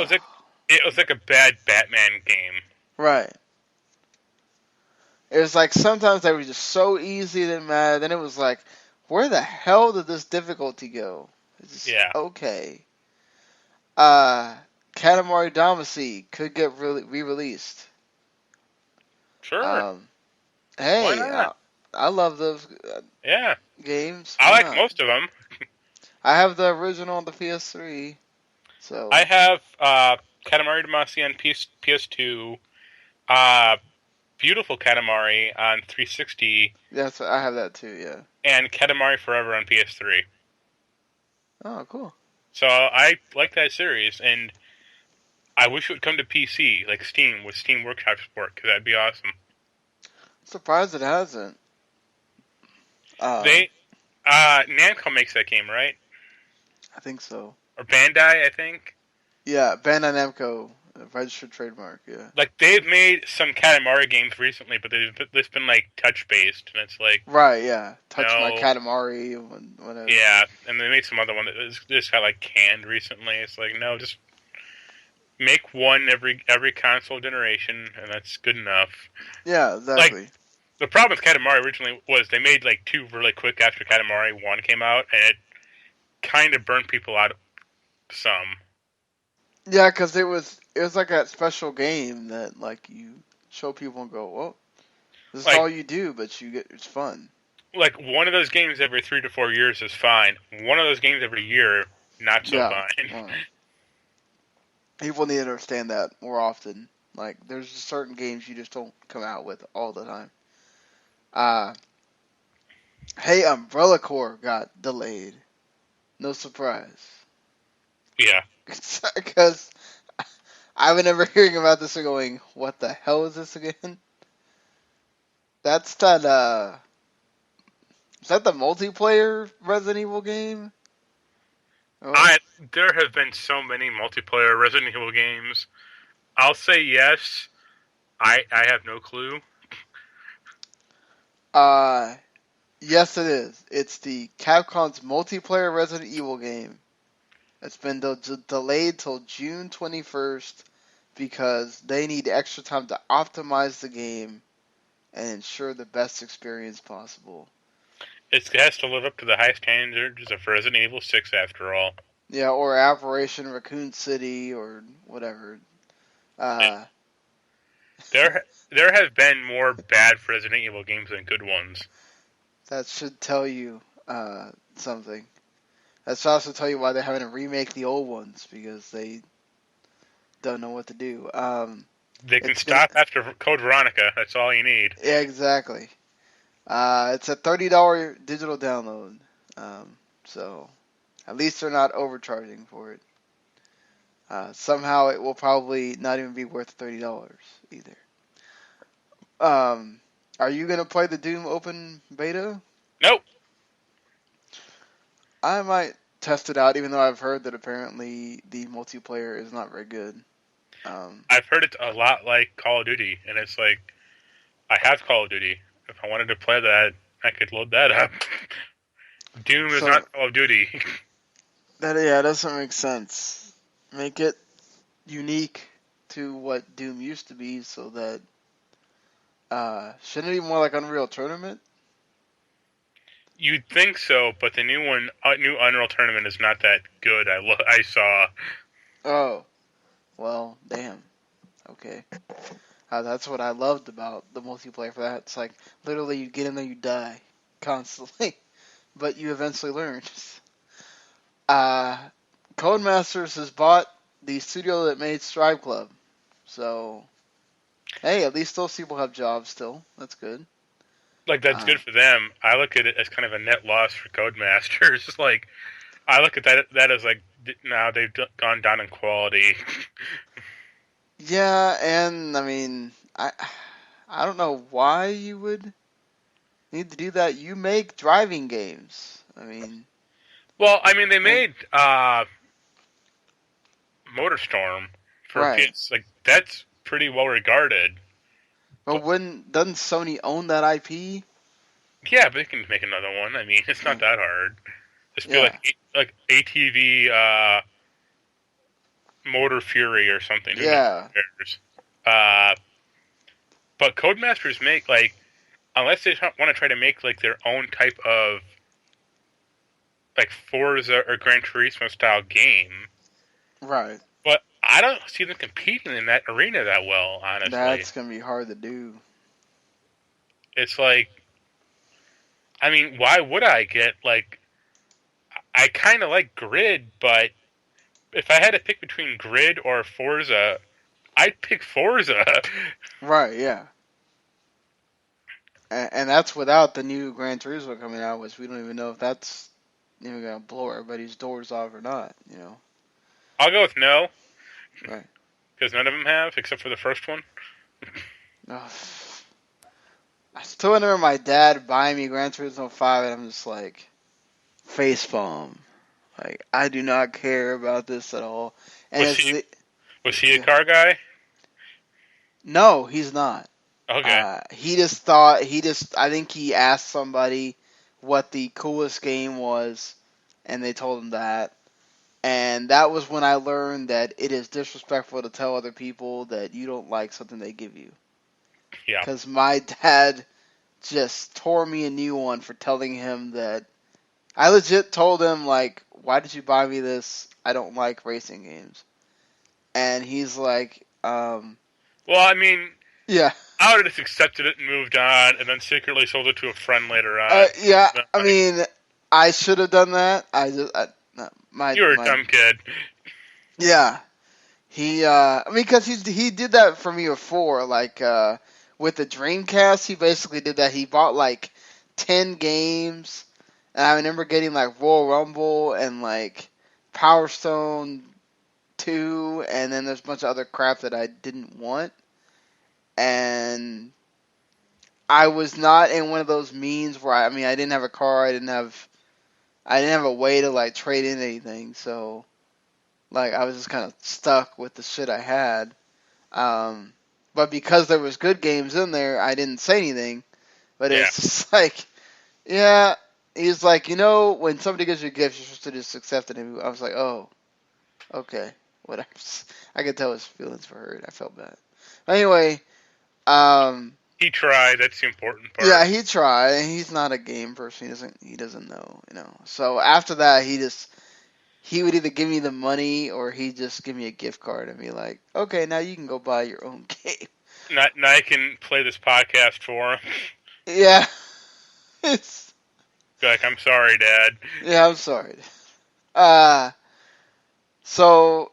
[SPEAKER 2] was like a bad Batman game.
[SPEAKER 1] Right. It was like sometimes they were just so easy that matter. Then it was like, where the hell did this difficulty go? It's just,
[SPEAKER 2] Yeah.
[SPEAKER 1] okay. Katamari Damacy could get re-released.
[SPEAKER 2] Sure.
[SPEAKER 1] Um,
[SPEAKER 2] Why
[SPEAKER 1] hey,
[SPEAKER 2] not?
[SPEAKER 1] I love those
[SPEAKER 2] Yeah.
[SPEAKER 1] games.
[SPEAKER 2] I
[SPEAKER 1] Why
[SPEAKER 2] like
[SPEAKER 1] not?
[SPEAKER 2] most of them.
[SPEAKER 1] I have the original on the PS3,
[SPEAKER 2] I
[SPEAKER 1] so
[SPEAKER 2] have Katamari Damacy on PS2, uh, Beautiful Katamari on 360,
[SPEAKER 1] that's I have that too. Yeah.
[SPEAKER 2] and Katamari Forever on PS3.
[SPEAKER 1] Oh, cool.
[SPEAKER 2] So I like that series, and I wish it would come to PC, like Steam, with Steam Workshop support, because that'd be awesome.
[SPEAKER 1] Surprised it hasn't.
[SPEAKER 2] They, Namco makes that game, right?
[SPEAKER 1] I think so.
[SPEAKER 2] Or Bandai, I think.
[SPEAKER 1] Yeah, Bandai Namco, registered trademark. Yeah.
[SPEAKER 2] Like, they've made some Katamari games recently, but they've been, like, touch-based, and it's like,
[SPEAKER 1] Right. Yeah. Touch my
[SPEAKER 2] no.
[SPEAKER 1] Katamari, whatever.
[SPEAKER 2] Yeah, and they made some other one that just got, like, canned recently. It's like, no, just make one every console generation, and that's good enough.
[SPEAKER 1] Yeah.
[SPEAKER 2] Like,
[SPEAKER 1] Exactly.
[SPEAKER 2] the problem with Katamari originally was they made, like, two really quick after Katamari 1 came out, and it kind of burned people out some.
[SPEAKER 1] Yeah, because it was like that special game that like you show people and go, well, this is
[SPEAKER 2] Like,
[SPEAKER 1] all you do, but you get it's fun.
[SPEAKER 2] like, one of those games every 3 to 4 years is fine. One of those games every year, not so
[SPEAKER 1] Yeah.
[SPEAKER 2] fine.
[SPEAKER 1] People need to understand that more often. Like, there's just certain games you just don't come out with all the time. Uh, hey, Umbrella Corps got delayed. No surprise.
[SPEAKER 2] Yeah.
[SPEAKER 1] Because I remember hearing about this and going, what the hell is this again? That's that, is that the multiplayer Resident Evil game? Oh.
[SPEAKER 2] There have been so many multiplayer Resident Evil games. I'll say yes. I have no clue.
[SPEAKER 1] Yes, it is. It's the Capcom's multiplayer Resident Evil game. It's been delayed till June 21st because they need extra time to optimize the game and ensure the best experience possible.
[SPEAKER 2] It has to live up to the high standards of Resident Evil 6, after all.
[SPEAKER 1] Yeah, or Operation Raccoon City or whatever. Uh,
[SPEAKER 2] There have been more bad Resident Evil games than good ones.
[SPEAKER 1] that should tell you something. That should also tell you why they're having to remake the old ones because they don't know what to do.
[SPEAKER 2] They can stop after Code Veronica. That's all you need.
[SPEAKER 1] Yeah, exactly. It's a $30 digital download. So at least they're not overcharging for it. Somehow it will probably not even be worth $30 either. Are you gonna play the Doom open beta?
[SPEAKER 2] Nope.
[SPEAKER 1] I might test it out, even though I've heard that apparently the multiplayer is not very good.
[SPEAKER 2] I've heard it's a lot like Call of Duty, and it's like, I have Call of Duty. If I wanted to play that, I could load that up. Doom is not Call of Duty.
[SPEAKER 1] That doesn't make sense. Make it unique. to what Doom used to be, so that shouldn't it be more like Unreal Tournament?
[SPEAKER 2] You'd think so, but the new Unreal Tournament is not that good. I saw.
[SPEAKER 1] Oh, well, damn. Okay. That's what I loved about the multiplayer for that. It's like literally you get in there, you die constantly, but you eventually learn. Uh, Codemasters has bought the studio that made Strive Club, so hey, at least those people have jobs still. That's good.
[SPEAKER 2] Like that's
[SPEAKER 1] Uh,
[SPEAKER 2] good for them. I look at it as kind of a net loss for Codemasters. Like I look at that as like now they've gone down in quality.
[SPEAKER 1] yeah, and I mean, I don't know why you would need to do that. You make driving games. I mean,
[SPEAKER 2] Well, I mean they
[SPEAKER 1] and
[SPEAKER 2] made MotorStorm for
[SPEAKER 1] right.
[SPEAKER 2] PS. Like that's pretty well regarded.
[SPEAKER 1] But
[SPEAKER 2] But
[SPEAKER 1] wouldn't doesn't Sony own that IP?
[SPEAKER 2] yeah, but they can make another one. I mean, it's not
[SPEAKER 1] Yeah.
[SPEAKER 2] that hard. Just be
[SPEAKER 1] Yeah.
[SPEAKER 2] like ATV Motor Fury or something. Who
[SPEAKER 1] Yeah.
[SPEAKER 2] cares? Uh, but Codemasters make like unless they want to try to make like their own type of like Forza or Gran Turismo style game.
[SPEAKER 1] Right.
[SPEAKER 2] But I don't see them competing in that arena that well. Honestly,
[SPEAKER 1] That's gonna be hard to do.
[SPEAKER 2] it's like I mean, why would I get like? I kind of like Grid, but if I had to pick between Grid or Forza, I'd pick Forza.
[SPEAKER 1] Right. Yeah. And that's without the new Gran Turismo coming out, which we don't even know if that's even gonna blow everybody's doors off or not. You know.
[SPEAKER 2] I'll go with no,
[SPEAKER 1] Right.
[SPEAKER 2] because none of them have, except for the first one.
[SPEAKER 1] Ugh. I still remember my dad buying me Gran Turismo 5, and I'm just like, facepalm. Like, I do not care about this at all. And
[SPEAKER 2] Was
[SPEAKER 1] it's
[SPEAKER 2] he
[SPEAKER 1] the,
[SPEAKER 2] was he a
[SPEAKER 1] yeah.
[SPEAKER 2] car guy?
[SPEAKER 1] No, he's not.
[SPEAKER 2] Okay,
[SPEAKER 1] He just thought I think he asked somebody what the coolest game was, and they told him that. And that was when I learned that it is disrespectful to tell other people that you don't like something they give you.
[SPEAKER 2] yeah.
[SPEAKER 1] Because my dad just tore me a new one for telling him that. I legit told him, like, why did you buy me this? I don't like racing games. And he's like,
[SPEAKER 2] Well, I mean,
[SPEAKER 1] yeah.
[SPEAKER 2] I would have just accepted it and moved on, and then secretly sold it to a friend later on.
[SPEAKER 1] Yeah,
[SPEAKER 2] Spent
[SPEAKER 1] I
[SPEAKER 2] money.
[SPEAKER 1] mean, I should have done that. No,
[SPEAKER 2] You were a dumb kid.
[SPEAKER 1] yeah. I mean, because he did that for me before, like, with the Dreamcast, he basically did that. He bought, like, 10 games, and I remember getting, like, Royal Rumble and, like, Power Stone 2, and then there's a bunch of other crap that I didn't want, and I was not in one of those means where, I mean, I didn't have a car, I didn't have a way to, like, trade in anything, so, like, I was just kind of stuck with the shit I had. Um, but because there was good games in there, I didn't say anything. But
[SPEAKER 2] Yeah,
[SPEAKER 1] it's just like, yeah, he's like, when somebody gives you a gift, you're supposed to just accept it. And I was like, oh, okay, whatever. I could tell his feelings were hurt. I felt bad. Anyway, um,
[SPEAKER 2] he tried. That's the important part.
[SPEAKER 1] yeah, he tried. He's not a game person. He doesn't know. So after that, he would either give me the money or he'd just give me a gift card and be like, okay, now you can go buy your own game.
[SPEAKER 2] Now I can play this podcast for him.
[SPEAKER 1] Yeah. It's,
[SPEAKER 2] Be like, I'm sorry, Dad.
[SPEAKER 1] yeah, I'm sorry. Uh, so,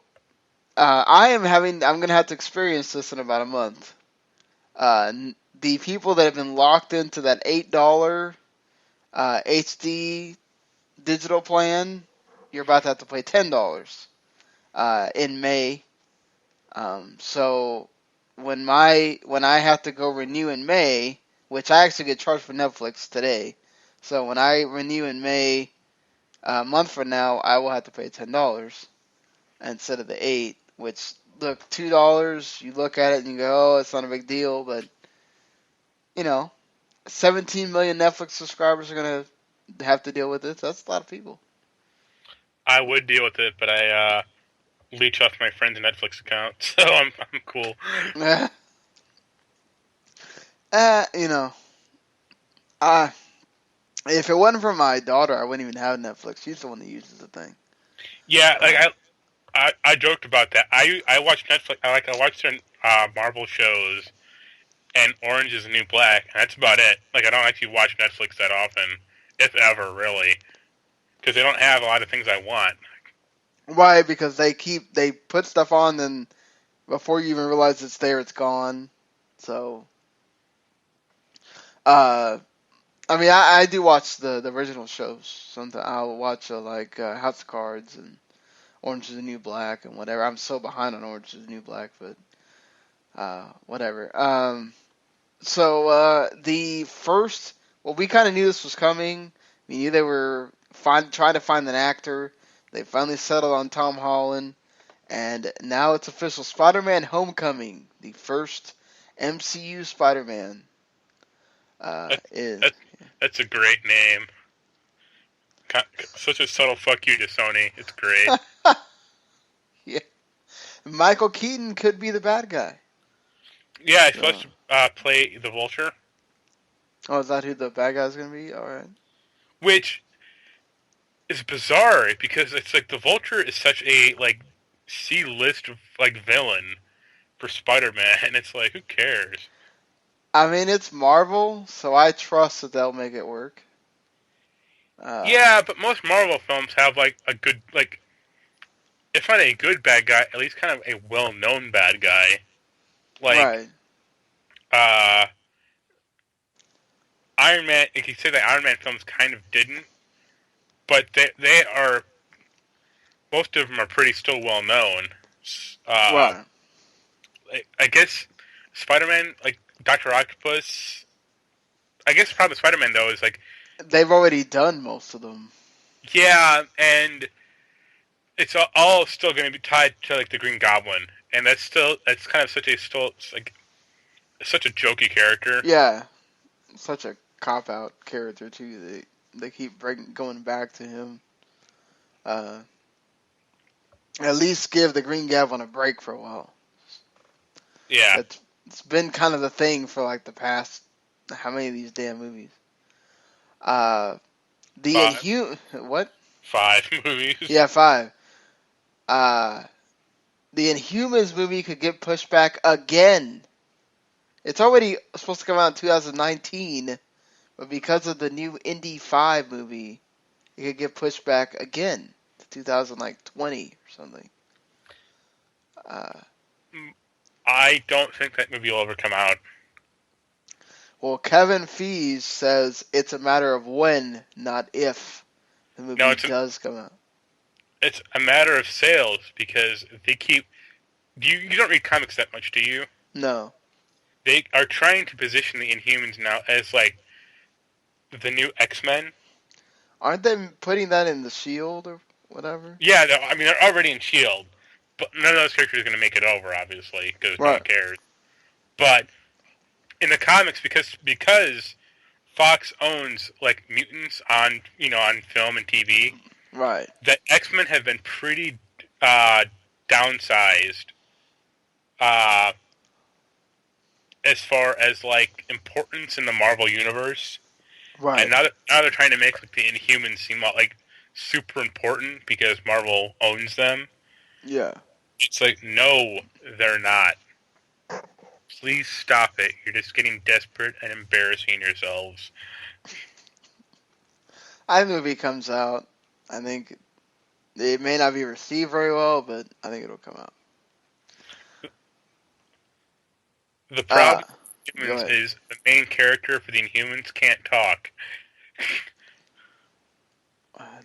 [SPEAKER 1] I'm gonna have to experience this in about a month. The people that have been locked into that $8 HD digital plan, you're about to have to pay $10 in May. So when I have to go renew in May, which I actually get charged for Netflix today, so when I renew in May, a month from now, I will have to pay $10 instead of the 8. Which, look, $2. You look at it and you go, oh, it's not a big deal, but you know, 17 million Netflix subscribers are gonna have to deal with it. That's a lot of people.
[SPEAKER 2] I would deal with it, but leech off my friend's Netflix account, so I'm cool.
[SPEAKER 1] You know, I if it wasn't for my daughter, I wouldn't even have Netflix. She's the one that uses the thing.
[SPEAKER 2] Yeah, like
[SPEAKER 1] But
[SPEAKER 2] I joked about that. I watch Netflix. I watch certain Marvel shows and Orange Is the New Black, and that's about it. Like I don't actually watch Netflix that often, if ever, really, because they don't have a lot of things I want.
[SPEAKER 1] why? Because they put stuff on, and before you even realize it's there, it's gone. So, uh, I mean, I do watch the original shows. Sometimes I'll watch like House of Cards and Orange is the New Black and whatever. I'm so behind on Orange is the New Black, but whatever. So the first, well, we kind of knew this was coming. We knew they were trying to find an actor. They finally settled on Tom Holland, and now it's official. Spider-Man: Homecoming, the first MCU Spider-Man,
[SPEAKER 2] That,
[SPEAKER 1] is.
[SPEAKER 2] that that's a great name. Such a subtle fuck you to Sony. It's great.
[SPEAKER 1] Yeah, Michael Keaton could be the bad guy.
[SPEAKER 2] Yeah, he's supposed
[SPEAKER 1] So,
[SPEAKER 2] to play the Vulture,
[SPEAKER 1] oh, is that who the bad guy's gonna be? All right.
[SPEAKER 2] which is bizarre because it's like the Vulture is such a like C-list like villain for Spider-Man, and it's like who cares?
[SPEAKER 1] I mean, it's Marvel, so I trust that they'll make it work. Uh,
[SPEAKER 2] Yeah, but most Marvel films have like a good like if not a good bad guy, at least kind of a well-known bad guy. Like
[SPEAKER 1] right.
[SPEAKER 2] uh Iron Man, you could say the Iron Man films kind of didn't, but they are most of them are pretty still well known. Uh,
[SPEAKER 1] Right.
[SPEAKER 2] I guess Spider-Man, like Doctor Octopus. I guess the problem with Spider-Man though is like,
[SPEAKER 1] They've already done most of them.
[SPEAKER 2] yeah, and it's all still going to be tied to like the Green Goblin, and that's kind of such a still like such a jokey character.
[SPEAKER 1] Yeah, such a cop out character too. They keep going back to him. Uh, at least give the Green Goblin a break for a while.
[SPEAKER 2] Yeah,
[SPEAKER 1] It's been kind of the thing for like the past how many of these damn movies? Uh, the
[SPEAKER 2] five
[SPEAKER 1] Inhuman what?
[SPEAKER 2] five movies.
[SPEAKER 1] Yeah, five. Uh, the Inhumans movie could get pushed back again. It's already supposed to come out in 2019, but because of the new Indy 5 movie, it could get pushed back again to 2020 or something. Uh,
[SPEAKER 2] I don't think that movie will ever come out.
[SPEAKER 1] well, Kevin Feige says it's a matter of when, not if, the
[SPEAKER 2] No,
[SPEAKER 1] movie does come out.
[SPEAKER 2] it's a matter of sales because they keep. You don't read comics that much, do you?
[SPEAKER 1] No.
[SPEAKER 2] They are trying to position the Inhumans now as like the new X-Men.
[SPEAKER 1] Aren't they putting that in the Shield or whatever?
[SPEAKER 2] Yeah, I mean they're already in Shield, but none of those characters are going to make it over, obviously, because no one
[SPEAKER 1] Right.
[SPEAKER 2] cares. But in the comics, because Fox owns like mutants on on film and TV,
[SPEAKER 1] Right.
[SPEAKER 2] the X-Men have been pretty uh, downsized uh, as far as like importance in the Marvel universe. And
[SPEAKER 1] Right.
[SPEAKER 2] now they're trying to make like the Inhumans seem like super important because Marvel owns them.
[SPEAKER 1] Yeah.
[SPEAKER 2] It's like no, they're not. Please stop it. You're just getting desperate and embarrassing yourselves.
[SPEAKER 1] I movie comes out. I think it may not be received very well, but I think it'll come out.
[SPEAKER 2] The
[SPEAKER 1] Uh,
[SPEAKER 2] problem with
[SPEAKER 1] go
[SPEAKER 2] Inhumans
[SPEAKER 1] ahead.
[SPEAKER 2] is the main character for the Inhumans can't talk.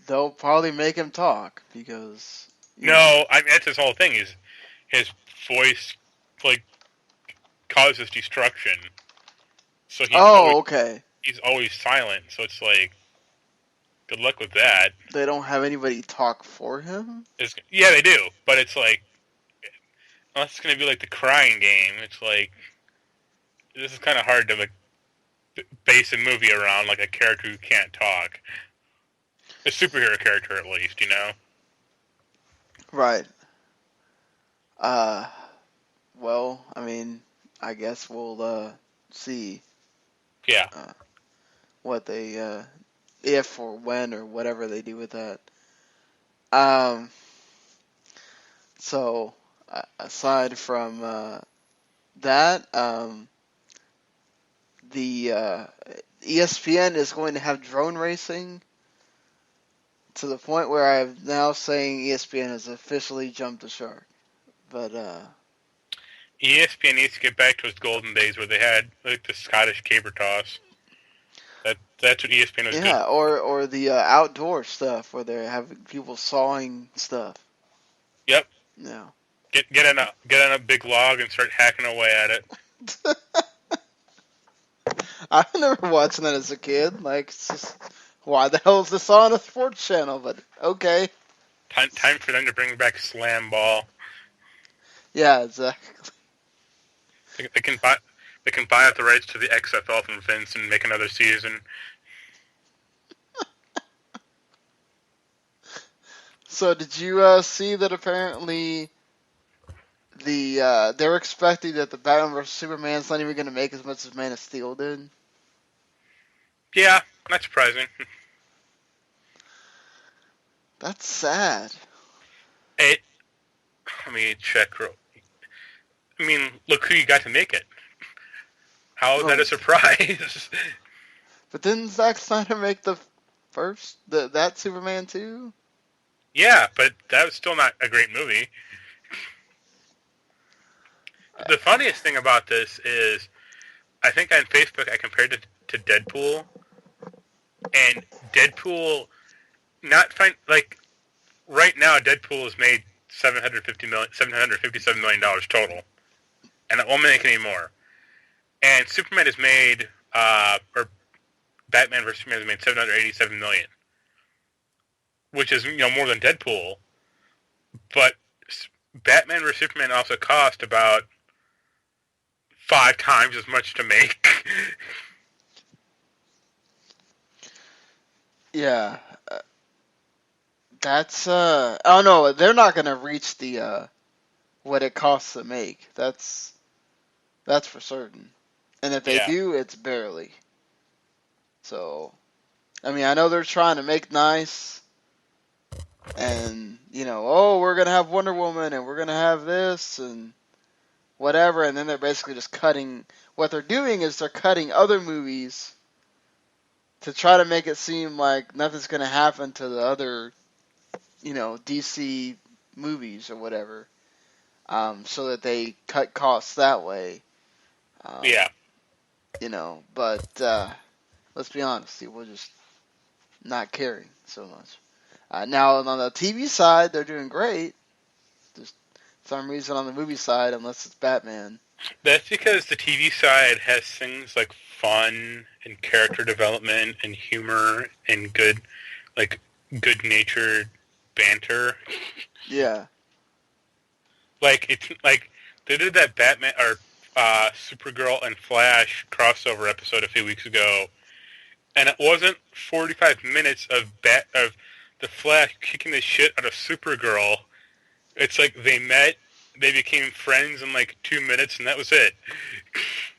[SPEAKER 1] They'll probably make him talk because
[SPEAKER 2] No, I mean that's his whole thing. Is his voice like causes destruction, so
[SPEAKER 1] oh, okay.
[SPEAKER 2] he's always silent. So it's like good luck with that.
[SPEAKER 1] They don't have anybody talk for him.
[SPEAKER 2] Yeah, they do, but it's like unless it's gonna be like the crying game, it's like this is kind of hard to like base a movie around like a character who can't talk. A superhero character, at least, you know.
[SPEAKER 1] Right. Uh, well, I mean, I guess we'll see
[SPEAKER 2] Yeah.
[SPEAKER 1] uh, what they if or when or whatever they do with that. Um, so aside from that, the ESPN is going to have drone racing to the point where I'm now saying ESPN has officially jumped the shark. But
[SPEAKER 2] ESPN needs to get back to its golden days where they had like the Scottish caber toss. That's what ESPN was good.
[SPEAKER 1] yeah, or the outdoor stuff where they have people sawing stuff.
[SPEAKER 2] Yep.
[SPEAKER 1] Yeah.
[SPEAKER 2] Get on a big log and start hacking away at it.
[SPEAKER 1] I remember watching that as a kid. Like, it's just, why the hell is this on a sports channel? But okay.
[SPEAKER 2] Time for them to bring back slam ball.
[SPEAKER 1] Yeah, exactly.
[SPEAKER 2] They can buy out the rights to the XFL from Vince and make another season.
[SPEAKER 1] So did you see that apparently they're expecting that the Batman vs Superman's not even going to make as much as Man of Steel did?
[SPEAKER 2] Yeah, not surprising.
[SPEAKER 1] That's sad.
[SPEAKER 2] It. Let me check. I mean, look who you got to make it. How is that a
[SPEAKER 1] Oh,
[SPEAKER 2] surprise?
[SPEAKER 1] but didn't Zack Snyder make the first that Superman too?
[SPEAKER 2] Yeah, but that was still not a great movie. The funniest thing about this is, I think on Facebook I compared it to Deadpool, and Deadpool not fine. Like right now, Deadpool has made $757 million total, and it won't make any more. And Superman has made, or Batman vs Superman has made 787 million, which is more than Deadpool. But Batman vs Superman also cost about 5 times as much to make.
[SPEAKER 1] Yeah, that's oh no, they're not gonna reach the what it costs to make. That's for certain. And if they
[SPEAKER 2] Yeah,
[SPEAKER 1] do, it's barely. So I mean, I know they're trying to make nice, and oh, we're gonna have Wonder Woman, and we're gonna have this, and whatever, and then they're basically just cutting. What they're doing is they're cutting other movies to try to make it seem like nothing's gonna happen to the other, DC movies or whatever, so that they cut costs that way. Um,
[SPEAKER 2] yeah.
[SPEAKER 1] but let's be honest, people just not caring so much. Now on the TV side, they're doing great. Just some reason on the movie side, unless it's Batman.
[SPEAKER 2] That's because the TV side has things like fun and character development and humor and like good-natured banter.
[SPEAKER 1] Yeah.
[SPEAKER 2] Like it's like they did that Batman or Supergirl and Flash crossover episode a few weeks ago, and it wasn't 45 minutes of the Flash kicking the shit out of Supergirl. It's like they met, they became friends in like 2 minutes, and that was it.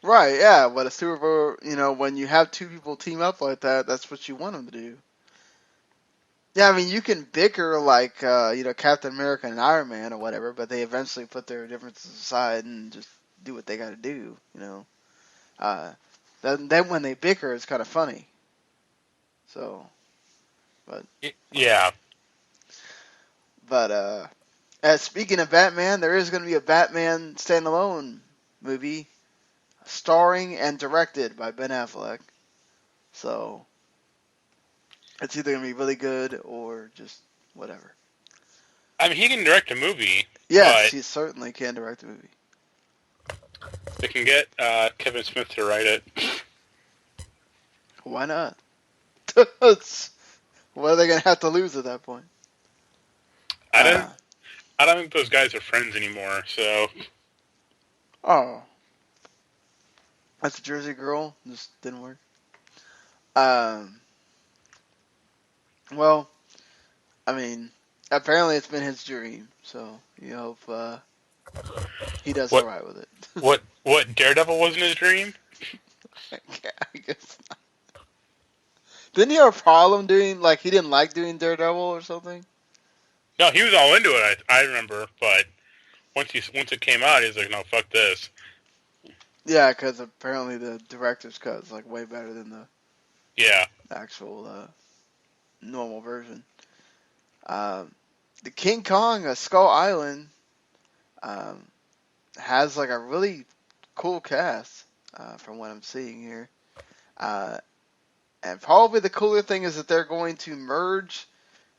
[SPEAKER 1] Right, yeah, but a Super, when you have two people team up like that, that's what you want them to do. Yeah, I mean, you can bicker like, Captain America and Iron Man or whatever, but they eventually put their differences aside and just do what they gotta do. Uh, then when they bicker, it's kind of funny. So, but,
[SPEAKER 2] Yeah,
[SPEAKER 1] speaking of Batman, there is gonna be a Batman standalone movie starring and directed by Ben Affleck. So, it's either gonna be really good or just whatever.
[SPEAKER 2] I mean he can direct a movie,
[SPEAKER 1] Yes,
[SPEAKER 2] but
[SPEAKER 1] he certainly can direct a movie.
[SPEAKER 2] they can get Kevin Smith to write it.
[SPEAKER 1] Why not? What are they gonna have to lose at that point?
[SPEAKER 2] I don't
[SPEAKER 1] Uh,
[SPEAKER 2] I don't think those guys are friends anymore. So
[SPEAKER 1] oh, that's a Jersey girl. Just didn't work. Um, well, I mean, apparently it's been his dream. So you hope He does
[SPEAKER 2] What
[SPEAKER 1] alright with it.
[SPEAKER 2] what Daredevil wasn't his dream?
[SPEAKER 1] I guess. Didn't he have a problem doing, like, he didn't like doing Daredevil or something?
[SPEAKER 2] No, he was all into it. I remember, but once it came out, he was like, no, fuck this.
[SPEAKER 1] Yeah, because apparently the director's cut is, like, way better than the
[SPEAKER 2] Yeah.
[SPEAKER 1] actual normal version. Um, the King Kong, Skull Island, um, has, like, a really cool cast, from what I'm seeing here. Uh, and probably the cooler thing is that they're going to merge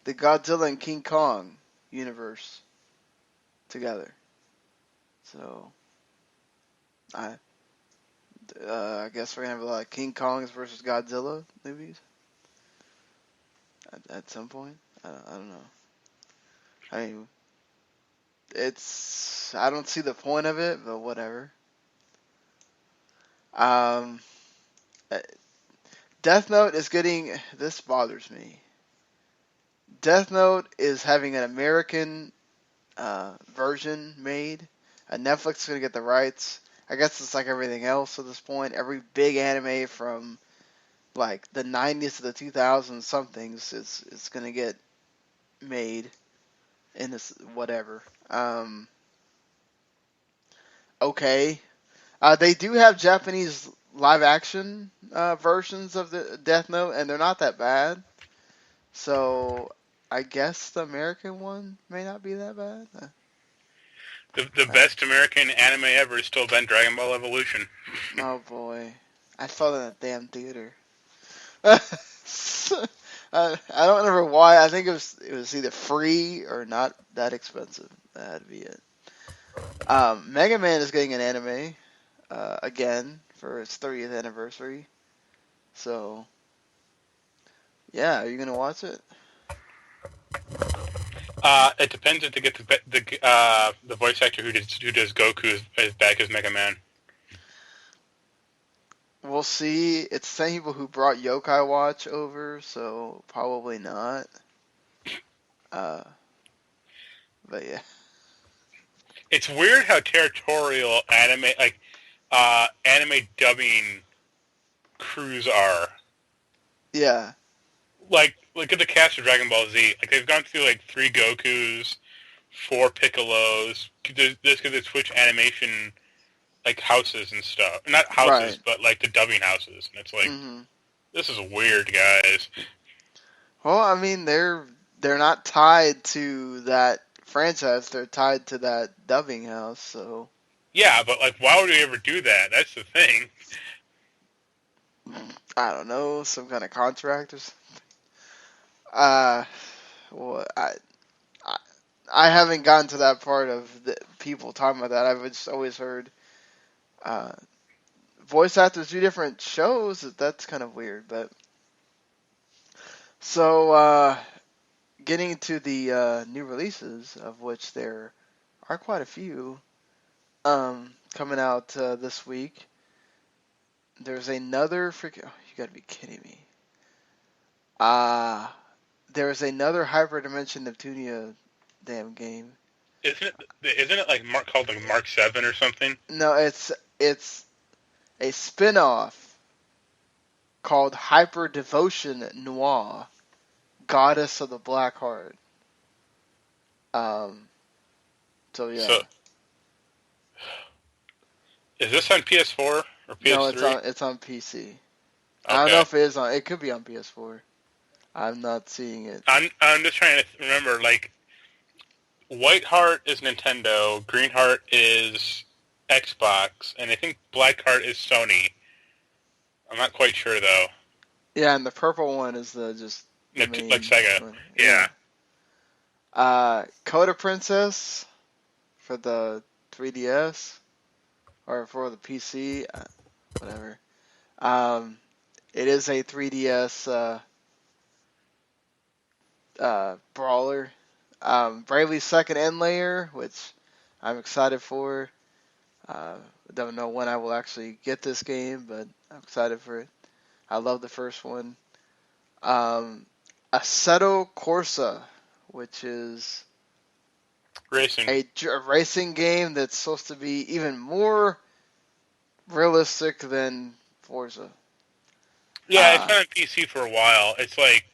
[SPEAKER 1] the Godzilla and King Kong universe together. So, I I guess we're gonna have a lot of King Kongs versus Godzilla movies at some point. I don't know. I mean, I don't see the point of it, but whatever. Um, uh, Death Note is getting this bothers me. Death Note is having an American version made. Netflix is gonna get the rights. I guess it's like everything else at this point. Every big anime from like the 90s to the 2000s somethings is gonna get made in this whatever. Okay, they do have Japanese live action versions of the Death Note, and they're not that bad. So I guess the American one may not be that bad.
[SPEAKER 2] The
[SPEAKER 1] Uh,
[SPEAKER 2] best American anime ever has still been Dragon Ball Evolution.
[SPEAKER 1] oh boy, I saw that in a damn theater. I don't remember why. I think it was either free or not that expensive. That had to be it. Mega Man is getting an anime again for its 30th anniversary. So yeah, are you gonna watch it?
[SPEAKER 2] It depends if they get the voice actor who does Goku is back as Mega Man.
[SPEAKER 1] We'll see. It's the same people who brought Yokai Watch over, so probably not. Uh, but yeah,
[SPEAKER 2] It's weird how territorial anime dubbing crews are.
[SPEAKER 1] yeah,
[SPEAKER 2] Like, look at the cast of Dragon Ball Z. Like, they've gone through like 3 Gokus, 4 Piccolos. This because they switch animation like houses and stuff. Not houses,
[SPEAKER 1] right.
[SPEAKER 2] but like the dubbing houses. And it's like,
[SPEAKER 1] hmm
[SPEAKER 2] this is weird, guys.
[SPEAKER 1] Well, I mean, they're not tied to that franchise. They're tied to that dubbing house. So
[SPEAKER 2] Yeah, but like, why would we ever do that? That's the thing.
[SPEAKER 1] I don't know, some kind of contract or something. Uh, well, I, I haven't gotten to that part of the people talking about that. I've just always heard uh, voice actors do different shows. That's kind of weird, but so getting to the new releases, of which there are quite a few coming out this week. There's another freaking. Oh, you gotta be kidding me. Uh there's another Hyperdimension Neptunia damn game.
[SPEAKER 2] Isn't it like called like Mark 7 or something?
[SPEAKER 1] No, it's a spin-off called Hyper Devotion Noir, Goddess of the Black Heart. Um, so
[SPEAKER 2] So
[SPEAKER 1] yeah,
[SPEAKER 2] is this on PS4 or
[SPEAKER 1] no,
[SPEAKER 2] PS3?
[SPEAKER 1] it's on PC. I don't know
[SPEAKER 2] Okay.
[SPEAKER 1] if it is on. It could be on PS4. I'm not seeing it.
[SPEAKER 2] I'm just trying to remember. Like, White Heart is Nintendo, Green Heart is Xbox, and I think Black Heart is Sony. I'm not quite sure though.
[SPEAKER 1] Yeah, and the purple one is the just the
[SPEAKER 2] Like
[SPEAKER 1] main
[SPEAKER 2] Sega.
[SPEAKER 1] one.
[SPEAKER 2] Yeah.
[SPEAKER 1] Yeah. Coda Princess for the 3DS or for the PC, whatever. Um, it is a 3DS brawler. Bravely Second End Layer, which I'm excited for. Don't know when I will actually get this game, but I'm excited for it. I love the first one. Um, Assetto Corsa, which is
[SPEAKER 2] Racing.
[SPEAKER 1] a racing game that's supposed to be even more realistic than Forza.
[SPEAKER 2] Yeah, it's
[SPEAKER 1] Uh,
[SPEAKER 2] been on PC for a while. It's like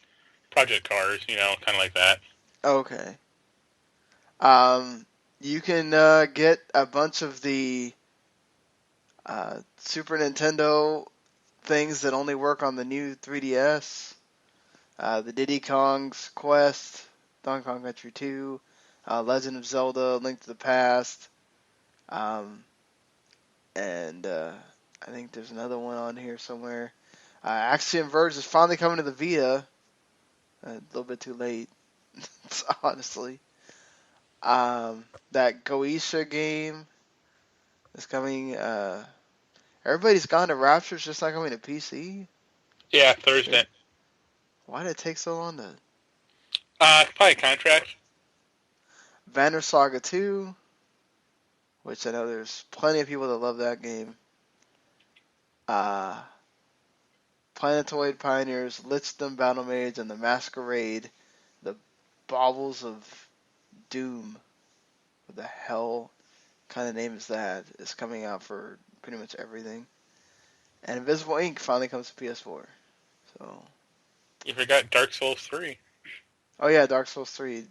[SPEAKER 2] Project Cars, kind of like that.
[SPEAKER 1] okay. You can get a bunch of the Super Nintendo things that only work on the new 3DS. The Diddy Kong's Quest, Donkey Kong Country 2, Legend of Zelda, Link to the Past, um, and I think there's another one on here somewhere. Axiom Verge is finally coming to the Vita. A little bit too late, honestly. That Goetia game is coming. Everybody's Gone to Rapture's just not coming to PC.
[SPEAKER 2] Yeah, Thursday.
[SPEAKER 1] Why did it take so long to?
[SPEAKER 2] Probably contract.
[SPEAKER 1] Banner Saga 2, which I know there's plenty of people that love that game. Uh, Planetoid Pioneers, Lichdom Battle Mage, and the Masquerade, the Baubles of Doom. What the hell kind of name is that? It's coming out for pretty much everything. And Invisible Ink finally comes to PS4. So,
[SPEAKER 2] You forgot Dark Souls 3.
[SPEAKER 1] oh yeah, Dark Souls 3.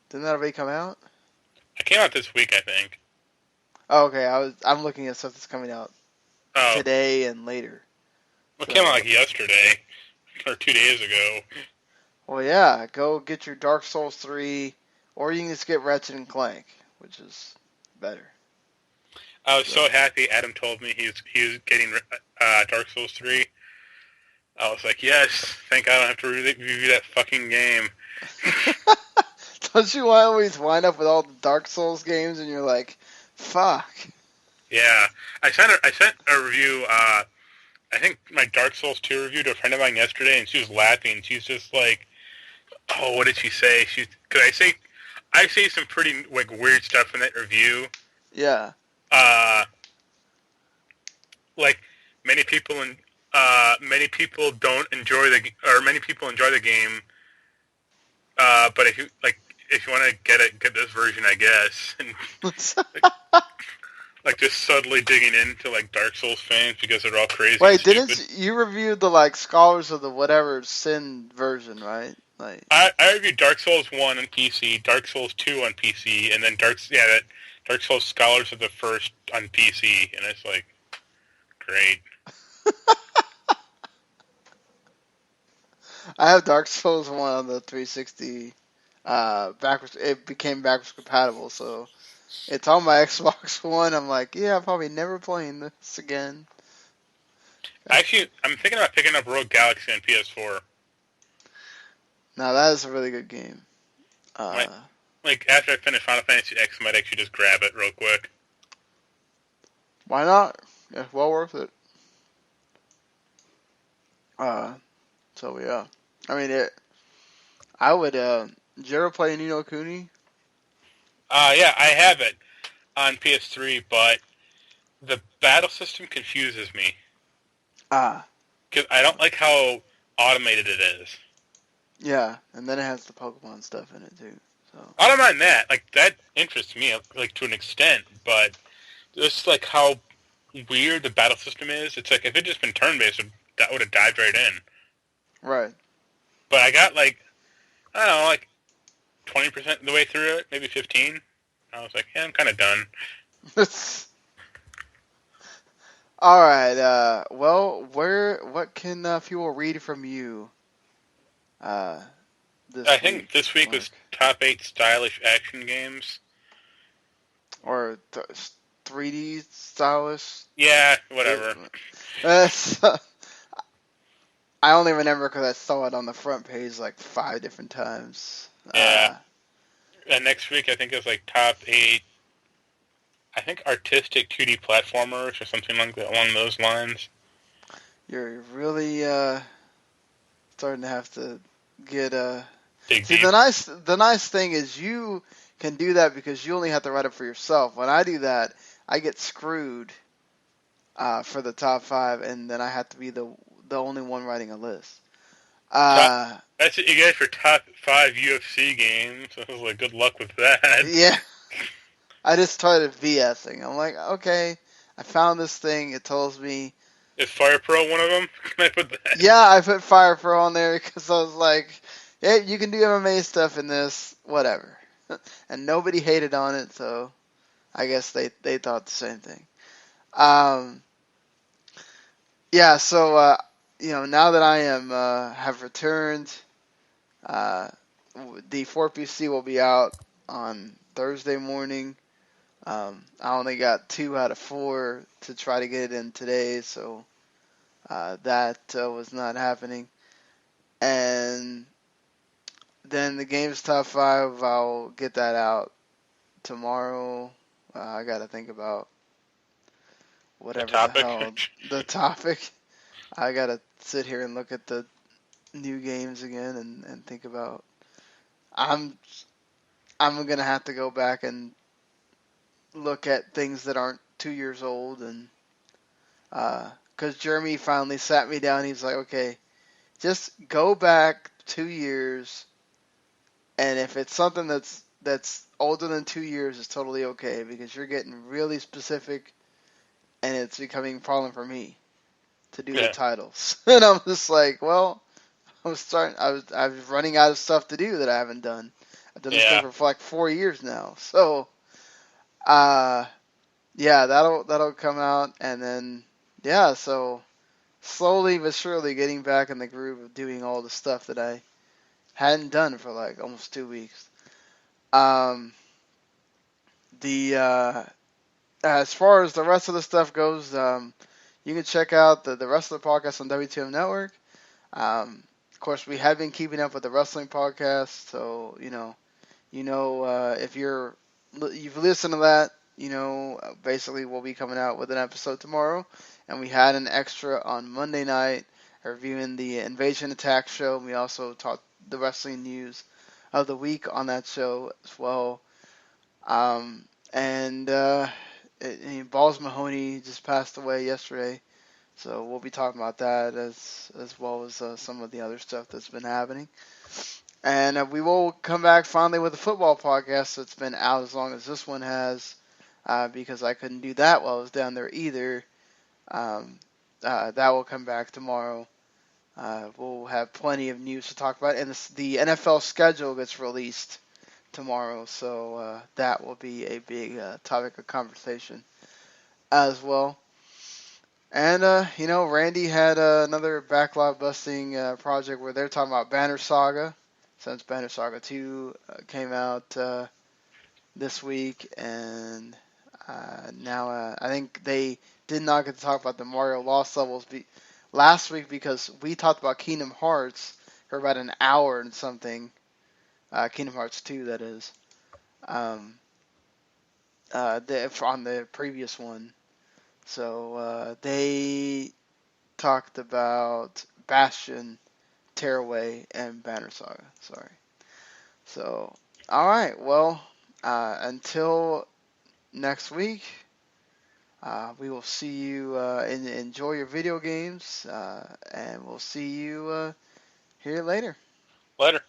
[SPEAKER 1] Didn't that already come out?
[SPEAKER 2] It came out this week, I think.
[SPEAKER 1] Oh, okay. I'm looking at stuff that's coming out
[SPEAKER 2] Oh,
[SPEAKER 1] today and later.
[SPEAKER 2] it came out
[SPEAKER 1] So,
[SPEAKER 2] like yesterday or 2 days ago.
[SPEAKER 1] well, yeah, go get your Dark Souls 3, or you can just get Ratchet and Clank, which is better.
[SPEAKER 2] I was
[SPEAKER 1] So,
[SPEAKER 2] so happy. Adam told me he was getting Dark Souls 3. I was like, yes, thank God I don't have to review that fucking game.
[SPEAKER 1] don't you always wind up with all the Dark Souls games, and you're like, fuck.
[SPEAKER 2] Yeah, I sent a review. I think my Dark Souls 2 review to a friend of mine yesterday, and she was laughing. She's just like, "Oh, what did she say?" Cause I say some pretty like weird stuff in that review.
[SPEAKER 1] Yeah.
[SPEAKER 2] Uh, like many people many people don't enjoy or many people enjoy the game. But if you want to get this version, I guess, and like just subtly digging into like Dark Souls fans because they're all crazy and
[SPEAKER 1] Wait,
[SPEAKER 2] stupid.
[SPEAKER 1] didn't you reviewed the like Scholars of the whatever Sin version, right? Like,
[SPEAKER 2] I reviewed Dark Souls 1 on PC, Dark Souls 2 on PC, and then that Dark Souls Scholars of the First on PC, and it's like, great.
[SPEAKER 1] I have Dark Souls 1 on the 360. Backwards, it became backwards compatible, so it's on my Xbox One. I'm like, yeah, I'm probably never playing this again.
[SPEAKER 2] Actually, I'm thinking about picking up Rogue Galaxy on PS4.
[SPEAKER 1] Now that is a really good game.
[SPEAKER 2] Might, like, after I finish Final Fantasy X, I might actually just grab it real quick.
[SPEAKER 1] Why not? Yeah, well worth it. So yeah, I mean it. I would. Did you ever play Ni no Kuni?
[SPEAKER 2] Yeah, I have it on PS3, but the battle system confuses me.
[SPEAKER 1] Ah,
[SPEAKER 2] Because I don't like how automated it is.
[SPEAKER 1] yeah, and then it has the Pokemon stuff in it too. So
[SPEAKER 2] I don't mind that. Like, that interests me, like, to an extent, but just, like, how weird the battle system is. It's like, if it had just been turn-based, that would have dived right in.
[SPEAKER 1] right.
[SPEAKER 2] But I got, like, I don't know, like, 20% of the way through it, maybe 15. I was like, yeah, I'm kind of done.
[SPEAKER 1] All right. Well, what can people read from you uh,
[SPEAKER 2] I
[SPEAKER 1] this
[SPEAKER 2] think
[SPEAKER 1] week,
[SPEAKER 2] this week
[SPEAKER 1] Mark?
[SPEAKER 2] was top 8 stylish action games.
[SPEAKER 1] Or 3D stylish?
[SPEAKER 2] Yeah, whatever.
[SPEAKER 1] Uh, I only remember because I saw it on the front page like 5 different times.
[SPEAKER 2] Yeah. And next week, I think it was like top 8, I think artistic 2D platformers or something like that, along those lines.
[SPEAKER 1] You're really starting to have to get
[SPEAKER 2] Dig
[SPEAKER 1] See,
[SPEAKER 2] deep.
[SPEAKER 1] the nice thing is you can do that because you only have to write it for yourself. When I do that, I get screwed for the top 5, and then I have to be the only one writing a list.
[SPEAKER 2] Top.
[SPEAKER 1] Uh,
[SPEAKER 2] That's what you get for top 5 UFC games. I was like, good luck with that.
[SPEAKER 1] yeah, I just started VSing. I'm like, okay, I found this thing. It tells me,
[SPEAKER 2] Is Fire Pro one of them? Can I put that?
[SPEAKER 1] yeah, I put Fire Pro on there because I was like, yeah, you can do MMA stuff in this, whatever. And nobody hated on it, so I guess they thought the same thing. Um, yeah, so now that I am have returned, uh, the 4PC will be out on Thursday morning. I only got 2 out of 4 to try to get it in today, so that was not happening. And then the game's top 5, I'll get that out tomorrow. I got to think about
[SPEAKER 2] The
[SPEAKER 1] whatever the
[SPEAKER 2] topic.
[SPEAKER 1] hell the topic. I got to sit here and look at the new games again and think about. I'm I'm gonna have to go back and look at things that aren't 2 years old, and because Jeremy finally sat me down, he's like, okay, just go back 2 years, and if it's something that's older than 2 years, it's totally okay because you're getting really specific, and it's becoming a problem for me to do the
[SPEAKER 2] Yeah.
[SPEAKER 1] titles. And I'm just like, well, I was running out of stuff to do that I haven't done. I've done this thing
[SPEAKER 2] Yeah.
[SPEAKER 1] for like 4 years now, so uh, yeah, that'll come out, and then yeah, so slowly but surely getting back in the groove of doing all the stuff that I hadn't done for like almost 2 weeks. Um, the As far as the rest of the stuff goes, you can check out the rest of the podcast on WTM Network. Of course, we have been keeping up with the wrestling podcast, so if you've listened to that, basically we'll be coming out with an episode tomorrow, and we had an extra on Monday night reviewing the Invasion Attack show. We also talked the wrestling news of the week on that show as well. And Balls Mahoney just passed away yesterday, so we'll be talking about that as well as some of the other stuff that's been happening. And we will come back finally with a football podcast that's been out as long as this one has, because I couldn't do that while I was down there either. That will come back tomorrow. We'll have plenty of news to talk about, and the NFL schedule gets released tomorrow, so that will be a big topic of conversation as well. And Randy had another backlog busting project where they're talking about Banner Saga, since Banner Saga 2 came out this week, and now I think they did not get to talk about the Mario Lost levels last week because we talked about Kingdom Hearts for about an hour and something. Kingdom Hearts 2, that is. Um, on the previous one. So they talked about Bastion, Tearaway, and Banner Saga. Sorry. So, all right. Well, until next week, we will see you enjoy your video games, and we'll see you here later.
[SPEAKER 2] Later.